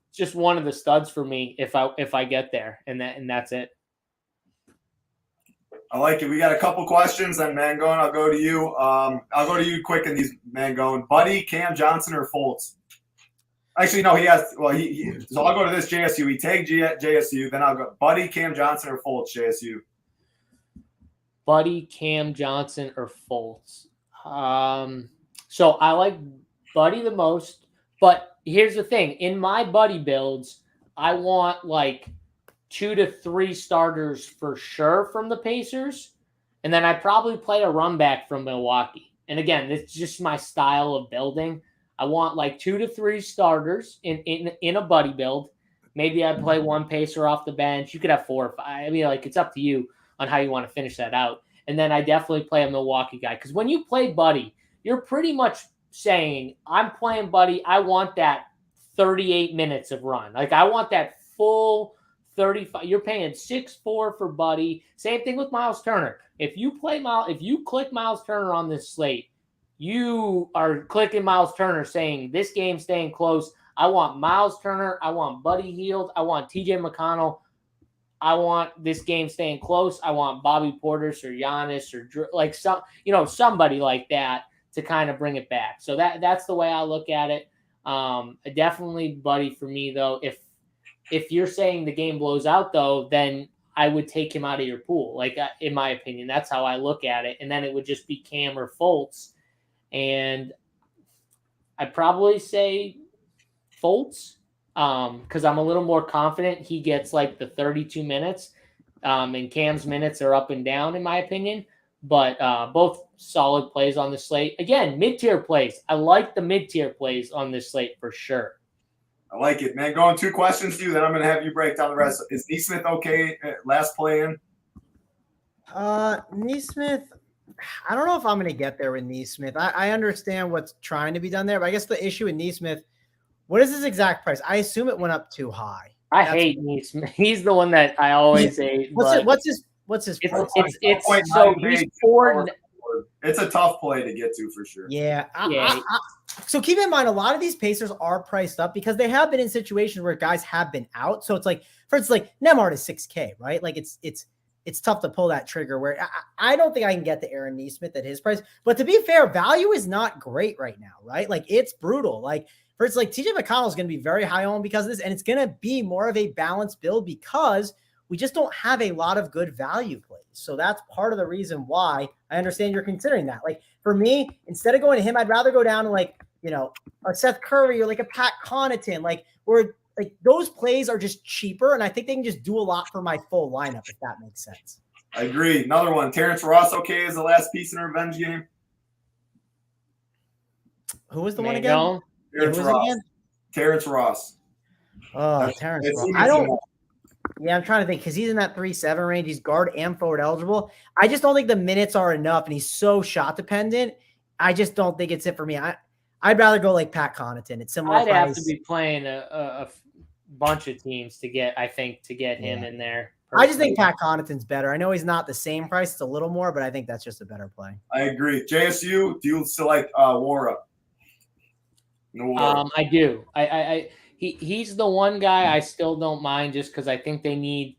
It's just one of the studs for me if I get there, and that's it. I like it. We got a couple questions, and Mangone, I'll go to you. I'll go to you quick in these, Mangone. Buddy, Cam Johnson, or Fultz? Actually, no, he has. Well, so I'll go to this JSU. He tagged JSU. Then I'll go Buddy, Cam Johnson, or Fultz, JSU. Buddy, Cam Johnson, or Fultz. So I like Buddy the most, But here's the thing. In my buddy builds, I want like 2 to 3 starters for sure from the Pacers. And then I probably play a run back from Milwaukee. And again, it's just my style of building. I want like 2 to 3 starters in a buddy build. Maybe I play one Pacer off the bench. You could have 4 or 5. I mean, like, it's up to you on how you want to finish that out. And then I definitely play a Milwaukee guy. Because when you play buddy, you're pretty much saying, I'm playing buddy. I want that 38 minutes of run. Like, I want that full 35. You're paying 6-4 for buddy. Same thing with Miles Turner. If you click Miles Turner on this slate, you are clicking Miles Turner saying this game's staying close. I want Miles Turner. I want Buddy Hield. I want TJ McConnell. I want this game staying close. I want Bobby Portis or Giannis or like somebody like that to kind of bring it back. So that's the way I look at it. Definitely Buddy for me though. If you're saying the game blows out though, then I would take him out of your pool. Like in my opinion, that's how I look at it. And then it would just be Cam or Fultz. And I'd probably say Fultz because I'm a little more confident he gets like the 32 minutes. And Cam's minutes are up and down in my opinion. But both solid plays on the slate. Again, mid-tier plays. I like the mid-tier plays on this slate for sure. I like it, man. Going 2 questions to you, then I'm going to have you break down the rest. Is Neesmith okay? Last play in? Neesmith, I don't know if I'm going to get there with Neesmith. I understand what's trying to be done there, but I guess the issue with Neesmith, what is his exact price? I assume it went up too high. I hate Neesmith. He's the one that I always hate. What's his price? It's so he's 4. It's a tough play to get to for sure. Yeah. So keep in mind, a lot of these Pacers are priced up because they have been in situations where guys have been out. So it's like, for instance, like Nemhard is $6K, right? Like it's tough to pull that trigger where I don't think I can get to Aaron Neesmith at his price. But to be fair, value is not great right now, right? Like it's brutal. Like for it's like TJ McConnell is going to be very high on because of this, and it's going to be more of a balanced build because we just don't have a lot of good value plays. So that's part of the reason why I understand you're considering that. Like for me, instead of going to him, I'd rather go down to like, a Seth Curry or like a Pat Connaughton, like where like those plays are just cheaper. And I think they can just do a lot for my full lineup, if that makes sense. I agree. Another one, Terrence Ross, okay, is the last piece in a revenge game. Who was the one again? Terrence Ross. Oh, Terrence Ross. I'm trying to think because he's in that 3-7 range. He's guard and forward eligible. I just don't think the minutes are enough, and he's so shot dependent. I just don't think it's it for me. I'd rather go like Pat Connaughton. It's similar. I'd have to be playing a bunch of teams to get him in there. Personally. I just think Pat Connaughton's better. I know he's not the same price; it's a little more, but I think that's just a better play. I agree. JSU, do you still like Wara? I do. He's the one guy I still don't mind just because I think they need.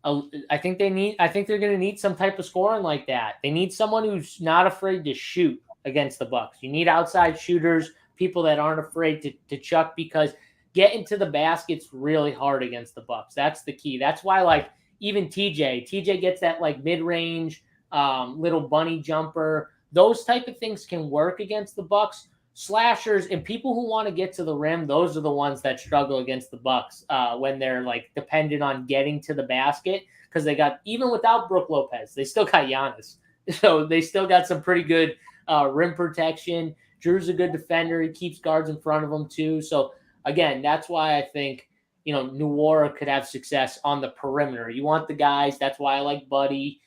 I think they're going to need some type of scoring like that. They need someone who's not afraid to shoot against the Bucks. You need outside shooters, people that aren't afraid to chuck because getting to the basket's really hard against the Bucks. That's the key. That's why like even TJ gets that like mid-range little bunny jumper. Those type of things can work against the Bucks. Slashers and people who want to get to the rim, those are the ones that struggle against the Bucks when they're like dependent on getting to the basket because they got, even without Brook Lopez, they still got Giannis. So they still got some pretty good rim protection. Drew's a good defender. He keeps guards in front of him too. So again, that's why I think, Nuora could have success on the perimeter. You want the guys. That's why I like Buddy.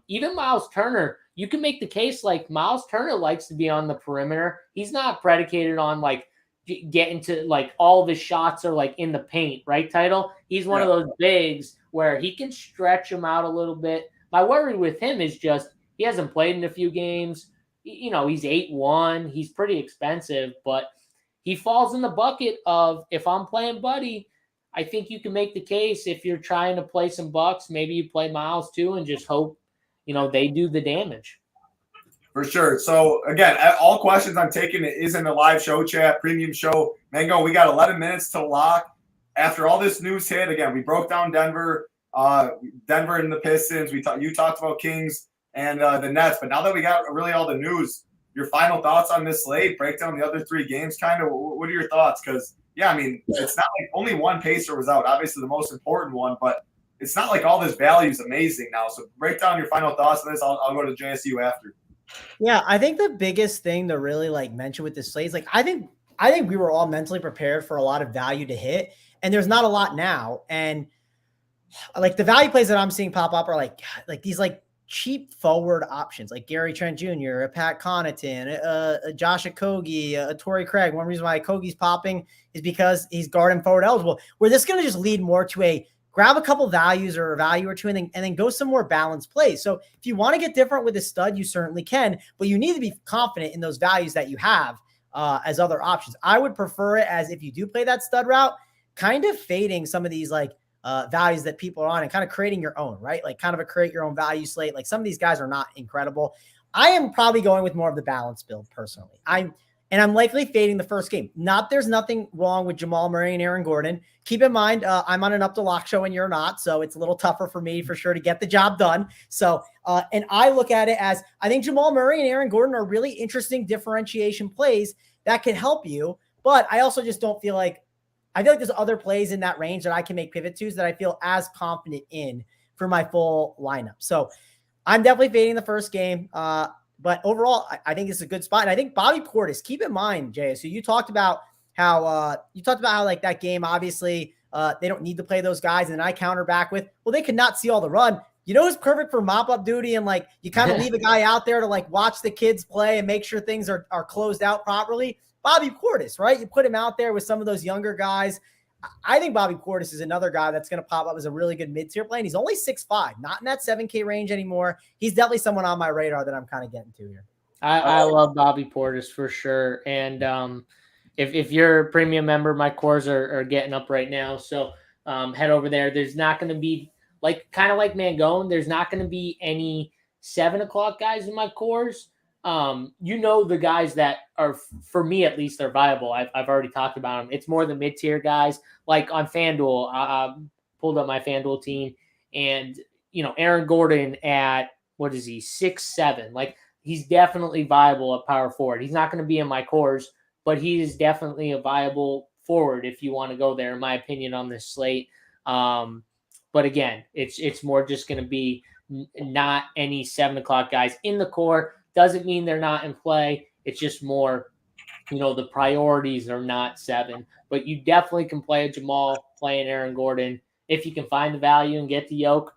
Even Miles Turner, you can make the case like Miles Turner likes to be on the perimeter. He's not predicated on like getting to like all of his shots are like in the paint, right, Title? He's one of those bigs where he can stretch him out a little bit. My worry with him is just he hasn't played in a few games. He's 8'1". He's pretty expensive, but he falls in the bucket of if I'm playing Buddy, I think you can make the case if you're trying to play some Bucks, maybe you play Miles too and just hope, they do the damage. For sure. So, again, all questions I'm taking is in the live show chat, premium show. Mango, we got 11 minutes to lock. After all this news hit, again, we broke down Denver and the Pistons. You talked about Kings and the Nets. But now that we got really all the news, your final thoughts on this slate. Break down the other 3 games. Kind of. What are your thoughts? Because yeah, I mean, it's not like only one pacer was out. Obviously, the most important one, but it's not like all this value is amazing now. So break down your final thoughts on this. I'll go to JSU after. Yeah, I think the biggest thing to really like mention with this slate is like I think we were all mentally prepared for a lot of value to hit, and there's not a lot now. And like the value plays that I'm seeing pop up are like these like cheap forward options, like Gary Trent Jr., a Pat Connaughton, a Josh Okogie, a Torrey Craig. One reason why Okogie's popping is because he's guard and forward eligible. Where this is going to just lead more to a grab a couple values or a value or two and then go some more balanced plays. So if you want to get different with a stud, you certainly can, but you need to be confident in those values that you have as other options. I would prefer it as if you do play that stud route, kind of fading some of these like values that people are on and kind of creating your own, right? Like kind of a create your own value slate. Like some of these guys are not incredible. I am probably going with more of the balanced build personally. I'm likely fading the first game. There's nothing wrong with Jamal Murray and Aaron Gordon. Keep in mind, I'm on an up to lock show and you're not, so it's a little tougher for me for sure to get the job done. So, and I look at it as I think Jamal Murray and Aaron Gordon are really interesting differentiation plays that can help you. But I also just don't feel like there's other plays in that range that I can make pivot twos that I feel as confident in for my full lineup. So I'm definitely fading the first game. But overall, I think it's a good spot. And I think Bobby Portis, keep in mind, Jay, so you talked about how like that game, obviously they don't need to play those guys. And then I counter back with, well, they could not see all the run. You know, who's perfect for mop up duty. And like, you kind of leave a guy out there to like watch the kids play and make sure things are closed out properly. Bobby Portis, right? You put him out there with some of those younger guys. I think Bobby Portis is another guy that's going to pop up as a really good mid-tier play. And he's only 6'5", not in that 7K range anymore. He's definitely someone on my radar that I'm kind of getting to here. I love Bobby Portis for sure. And if you're a premium member, my cores are getting up right now. So head over there. There's not going to be kind of like Mangone. There's not going to be any 7 o'clock guys in my cores. The guys that are, for me at least, they're viable. I've already talked about them. It's more the mid-tier guys. Like on FanDuel, I pulled up my FanDuel team, and Aaron Gordon at what is he 6'7"? Like he's definitely viable at power forward. He's not going to be in my cores, but he is definitely a viable forward if you want to go there, in my opinion, on this slate. But again, it's more just going to be not any 7 o'clock guys in the core. Doesn't mean they're not in play. It's just more, the priorities are not 7. But you definitely can play a Jamal, play an Aaron Gordon. If you can find the value and get the yoke,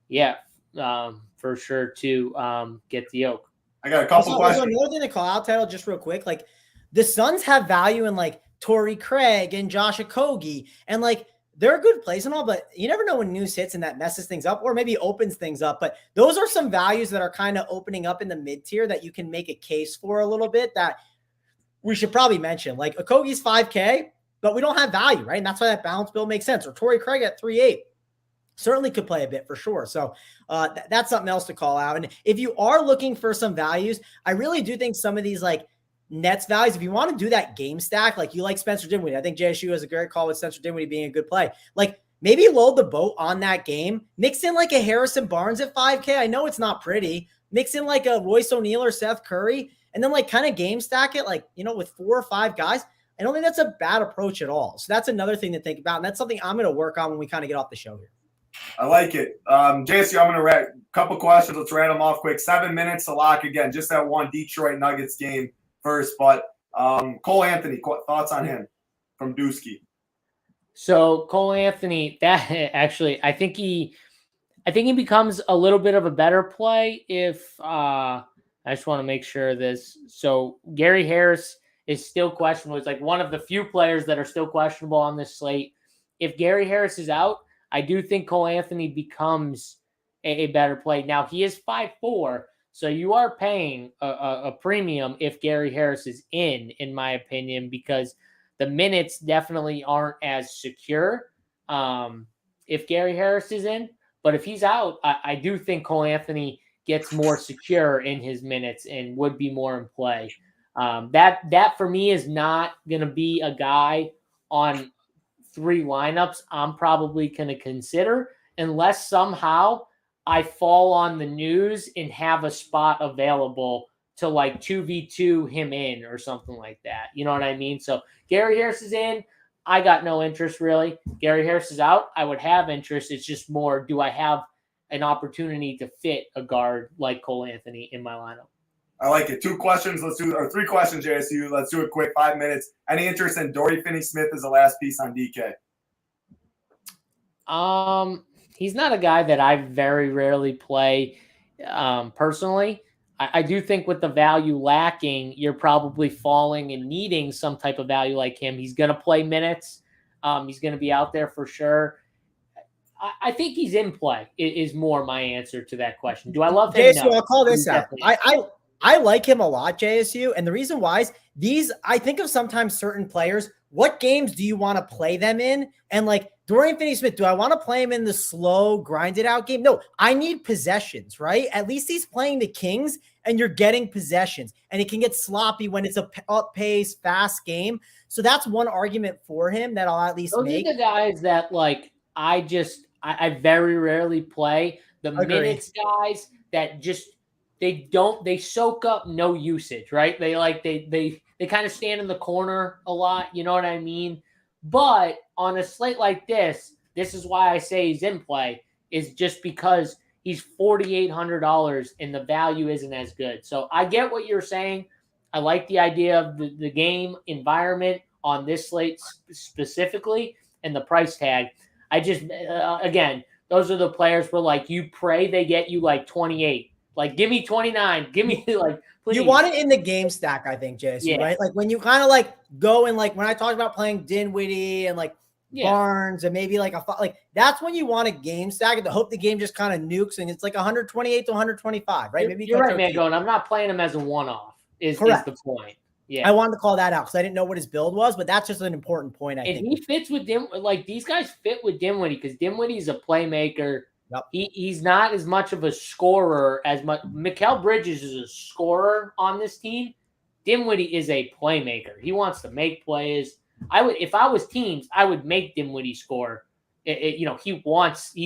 yeah, for sure to get the yoke. I got a couple questions. Another thing to call out, title, just real quick. Like the Suns have value in like Torrey Craig and Josh Okogie. And like they're a good place and all, but you never know when news hits and that messes things up or maybe opens things up. But those are some values that are kind of opening up in the mid-tier that you can make a case for a little bit that we should probably mention. Like Okogie's 5K, but we don't have value, right? And that's why that balance build makes sense. Or Torrey Craig at 3.8 certainly could play a bit for sure. So that's something else to call out. And if you are looking for some values, I really do think some of these like Nets values, if you want to do that game stack, like you like Spencer Dinwiddie, I think JSU has a great call with Spencer Dinwiddie being a good play. Like maybe load the boat on that game, mix in like a Harrison Barnes at 5K. I know it's not pretty. Mix in like a Royce O'Neal or Seth Curry, and then like kind of game stack it, like, with 4 or 5 guys. I don't think that's a bad approach at all. So that's another thing to think about. And that's something I'm going to work on when we kind of get off the show here. I like it. JSU, I'm going to a couple questions. Let's random off quick. 7 minutes to lock again. Just that one Detroit Nuggets game first. But Cole Anthony, thoughts on him from Dusky? So Cole Anthony, that actually, I think he becomes a little bit of a better play if I just want to make sure this. So Gary Harris is still questionable. It's like one of the few players that are still questionable on this slate. If Gary Harris is out, I do think Cole Anthony becomes a better play. Now, he is 5'4", so you are paying a premium if Gary Harris is in my opinion, because the minutes definitely aren't as secure if Gary Harris is in. But if he's out, I do think Cole Anthony gets more secure in his minutes and would be more in play. That for me is not going to be a guy on 3 lineups I'm probably going to consider unless somehow I fall on the news and have a spot available to like 2v2 him in or something like that. You know what I mean? So Gary Harris is in. I got no interest really. Gary Harris is out. I would have interest. It's just more, do I have an opportunity to fit a guard like Cole Anthony in my lineup? I like it. 2 questions. Or 3 questions, JSU. Let's do it quick. 5 minutes. Any interest in Dorian Finney-Smith as the last piece on DK? He's not a guy that I very rarely play personally. I do think with the value lacking, you're probably falling and needing some type of value like him. He's going to play minutes. He's going to be out there for sure. I think he's in play is more my answer to that question. Do I love him? JSU, I'll call this out. I like him a lot, JSU. And the reason why is I think of sometimes certain players, what games do you want to play them in? And like Dorian Finney-Smith, do I want to play him in the slow, grinded out game? No, I need possessions, right? At least he's playing the Kings and you're getting possessions. And it can get sloppy when it's a up-pace, fast game. So that's one argument for him that I'll at least make. Those are the guys that like I very rarely play. The minutes guys that just they soak up no usage, right? They kind of stand in the corner a lot, you know what I mean? But on a slate like this is why I say he's in play, is just because he's $4,800 and the value isn't as good. So I get what you're saying. I like the idea of the game environment on this slate specifically and the price tag. I just, again, those are the players where like you pray they get you like 28. Like, give me 29. Give me like, please. You want it in the game stack, I think, JSU, right? Like when you kind of like go and like when I talked about playing Dinwiddie and like Barnes and maybe like that's when you want a game stack and to hope the game just kind of nukes and it's like 128 to 125, right? Maybe you're right, Mangone. I'm not playing him as a one-off is the point. Yeah. I wanted to call that out because I didn't know what his build was, but that's just an important point, I think. And he fits with like these guys fit with Dinwiddie because Dinwiddie's a playmaker. Yep. He's not as much of a scorer as much. Mikal Bridges is a scorer on this team. Dinwiddie is a playmaker. He wants to make plays. If I was teams, I would make Dinwiddie score. He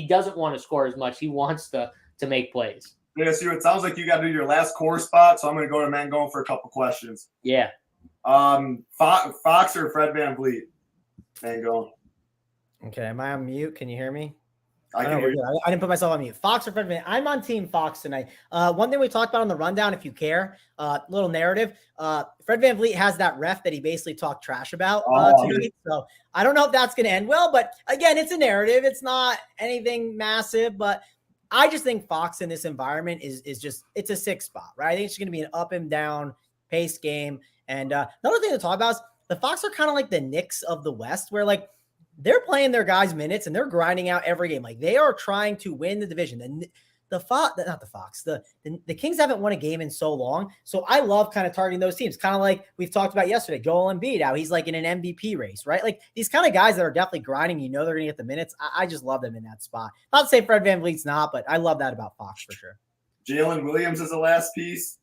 doesn't want to score as much. He wants to make plays. JSU, it sounds like you got to do your last core spot, so I'm going to go to Mangone for a couple questions. Yeah. Fox or Fred VanVleet? Mangone. Okay, am I on mute? Can you hear me? I can hear you. I didn't put myself on mute. Fox or Fred VanVleet? I'm on Team Fox tonight. One thing we talked about on the rundown, if you care, little narrative. Fred VanVleet has that ref that he basically talked trash about tonight. So I don't know if that's going to end well, but again, it's a narrative. It's not anything massive, but I just think Fox in this environment is just, it's a 6 spot, right? I think it's going to be an up and down pace game. And another thing to talk about is the Fox are kind of like the Knicks of the West, where like they're playing their guys minutes and they're grinding out every game. Like they are trying to win the division. The Kings haven't won a game in so long. So I love kind of targeting those teams. Kind of like we've talked about yesterday, Joel Embiid, how he's like in an MVP race, right? Like these kind of guys that are definitely grinding, they're going to get the minutes. I just love them in that spot. Not to say Fred VanVleet's not, but I love that about Fox for sure. Jalen Williams is the last piece.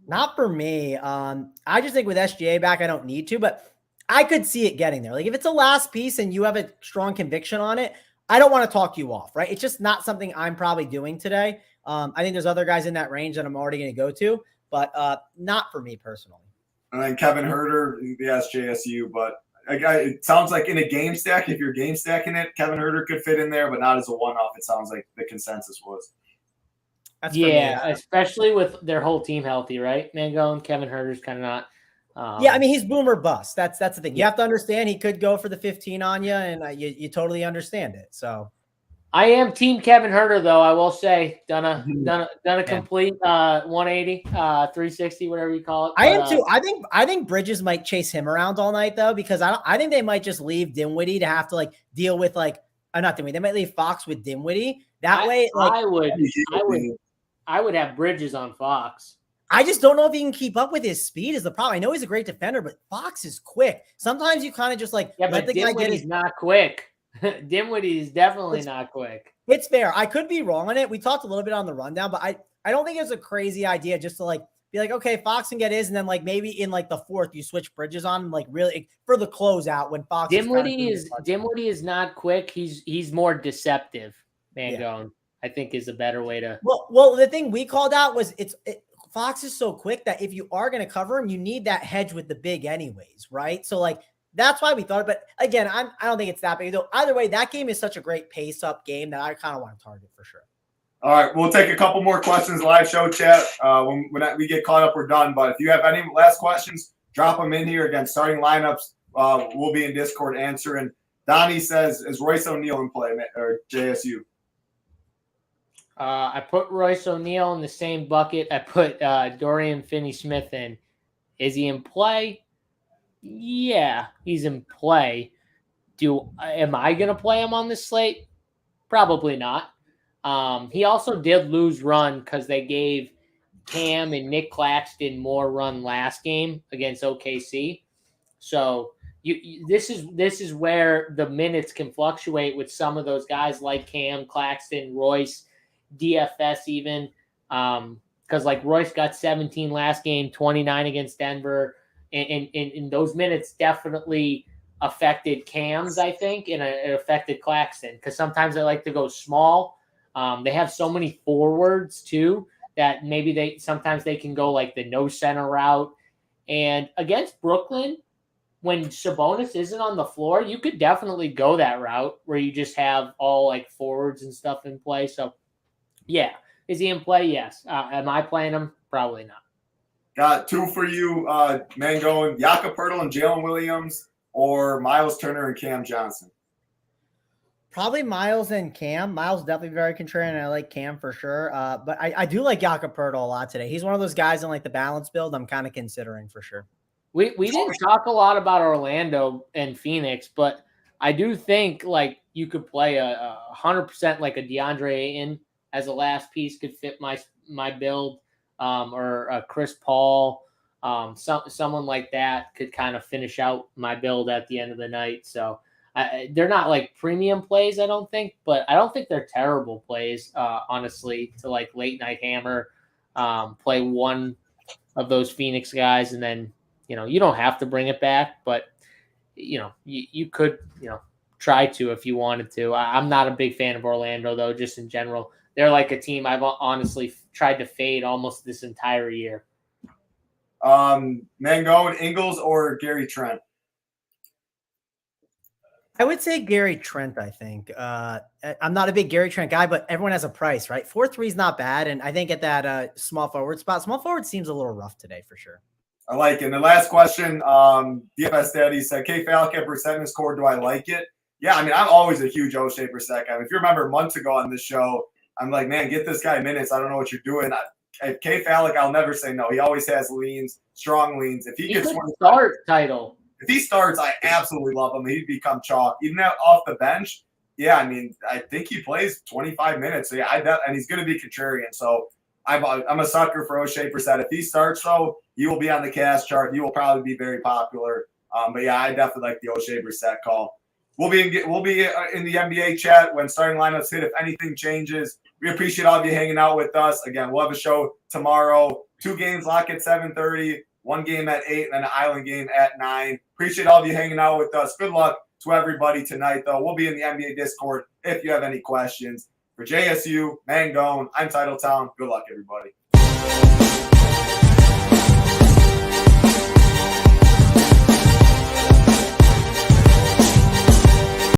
Not for me. I just think with SGA back, I don't need to, but I could see it getting there. Like if it's a last piece and you have a strong conviction on it, I don't want to talk you off, right? It's just not something I'm probably doing today. I think there's other guys in that range that I'm already going to go to, but not for me personally. And then Kevin Huerter, yes, JSU, but it sounds like in a game stack, if you're game stacking it, Kevin Huerter could fit in there, but not as a one-off. It sounds like the consensus was. That's especially with their whole team healthy, right? Mangone, Kevin Huerter's kind of not. I mean, he's boomer bust. That's the thing. You have to understand he could go for the 15 on you, and you totally understand it. So, I am Team Kevin Huerter, though. I will say, done a complete 180, 360, whatever you call it. I am too. I think Bridges might chase him around all night though, because I think they might just leave Dinwiddie to have to like deal with like not Dinwiddie. They might leave Fox with Dinwiddie. That way, like I would have Bridges on Fox. I just don't know if he can keep up with his speed is the problem. I know he's a great defender, but Fox is quick. Sometimes you kind of just like let the guy get his. Not quick. Dinwiddie is definitely not quick. It's fair. I could be wrong on it. We talked a little bit on the rundown, but I don't think it's a crazy idea just to like be like, okay, Fox can get his, and then like maybe in like the fourth you switch Bridges on, like really for the closeout when Fox. Dinwiddie is not quick. He's more deceptive, Mangone. I think is a better way to. Well, the thing we called out was Fox is so quick that if you are going to cover him, you need that hedge with the big anyways, right? So like that's why we thought. But again, I don't think it's that big. Though either way, that game is such a great pace up game that I kind of want to target for sure. All right, we'll take a couple more questions live show chat. When we get caught up, we're done. But if you have any last questions, drop them in here. Again, starting lineups will be in Discord answering. Donnie says, is Royce O'Neal in play or JSU? I put Royce O'Neal in the same bucket. I put Dorian Finney-Smith in. Is he in play? Yeah, he's in play. Am I going to play him on this slate? Probably not. He also did lose run because they gave Cam and Nick Claxton more run last game against OKC. So this is where the minutes can fluctuate with some of those guys like Cam, Claxton, Royce, DFS even. Because like Royce got 17 last game, 29 against Denver. And those minutes definitely affected Cam's, I think, and it affected Claxton. Because sometimes they like to go small. They have so many forwards too that maybe sometimes they can go like the no center route. And against Brooklyn, when Sabonis isn't on the floor, you could definitely go that route where you just have all like forwards and stuff in play. So yeah, is he in play? Yes. Am I playing him? Probably not. Got two for you, Mangone, Jakob Poeltl and Jalen Williams, or Miles Turner and Cam Johnson. Probably Miles and Cam. Miles definitely very contrarian, and I like Cam for sure. But I do like Jakob Poeltl a lot today. He's one of those guys in like the balance build I'm kind of considering for sure. We didn't talk a lot about Orlando and Phoenix, but I do think like you could play a 100% like a DeAndre Ayton as a last piece could fit my build, or a Chris Paul, someone like that could kind of finish out my build at the end of the night. So. They're not like premium plays, I don't think, but I don't think they're terrible plays, honestly, to like late night hammer, play one of those Phoenix guys. And then, you don't have to bring it back, but you could, try to, if you wanted to. I'm not a big fan of Orlando though, just in general. They're like a team I've honestly tried to fade almost this entire year. Mangone, Ingles, or Gary Trent? I would say Gary Trent, I think. I'm not a big Gary Trent guy, but everyone has a price, right? 4-3 is not bad. And I think at that small forward spot, small forward seems a little rough today for sure. I like it. And the last question, DFS Daddy said, K Falcon percent is core. Do I like it? Yeah, I mean, I'm always a huge O'Shea Brissett guy. If you remember months ago on this show, I'm like, man, get this guy minutes. I don't know what you're doing. K Falcon, I'll never say no. He always has leans, strong leans. If he gets one start title. If he starts, I absolutely love him. He'd become chalk. Even off the bench, yeah, I mean, I think he plays 25 minutes. So, yeah, and he's going to be contrarian. So, I'm a sucker for O'Shea Brissett. If he starts, though, he will be on the cast chart. He will probably be very popular. But, yeah, I definitely like the O'Shea Brissett call. We'll be in the NBA chat when starting lineups hit. If anything changes, we appreciate all of you hanging out with us. Again, we'll have a show tomorrow. 2 games lock at 7:30. 1 game at 8, and then an island game at 9. Appreciate all of you hanging out with us. Good luck to everybody tonight, though. We'll be in the NBA Discord if you have any questions. For JSU, Mangone, I'm Titletown. Good luck, everybody.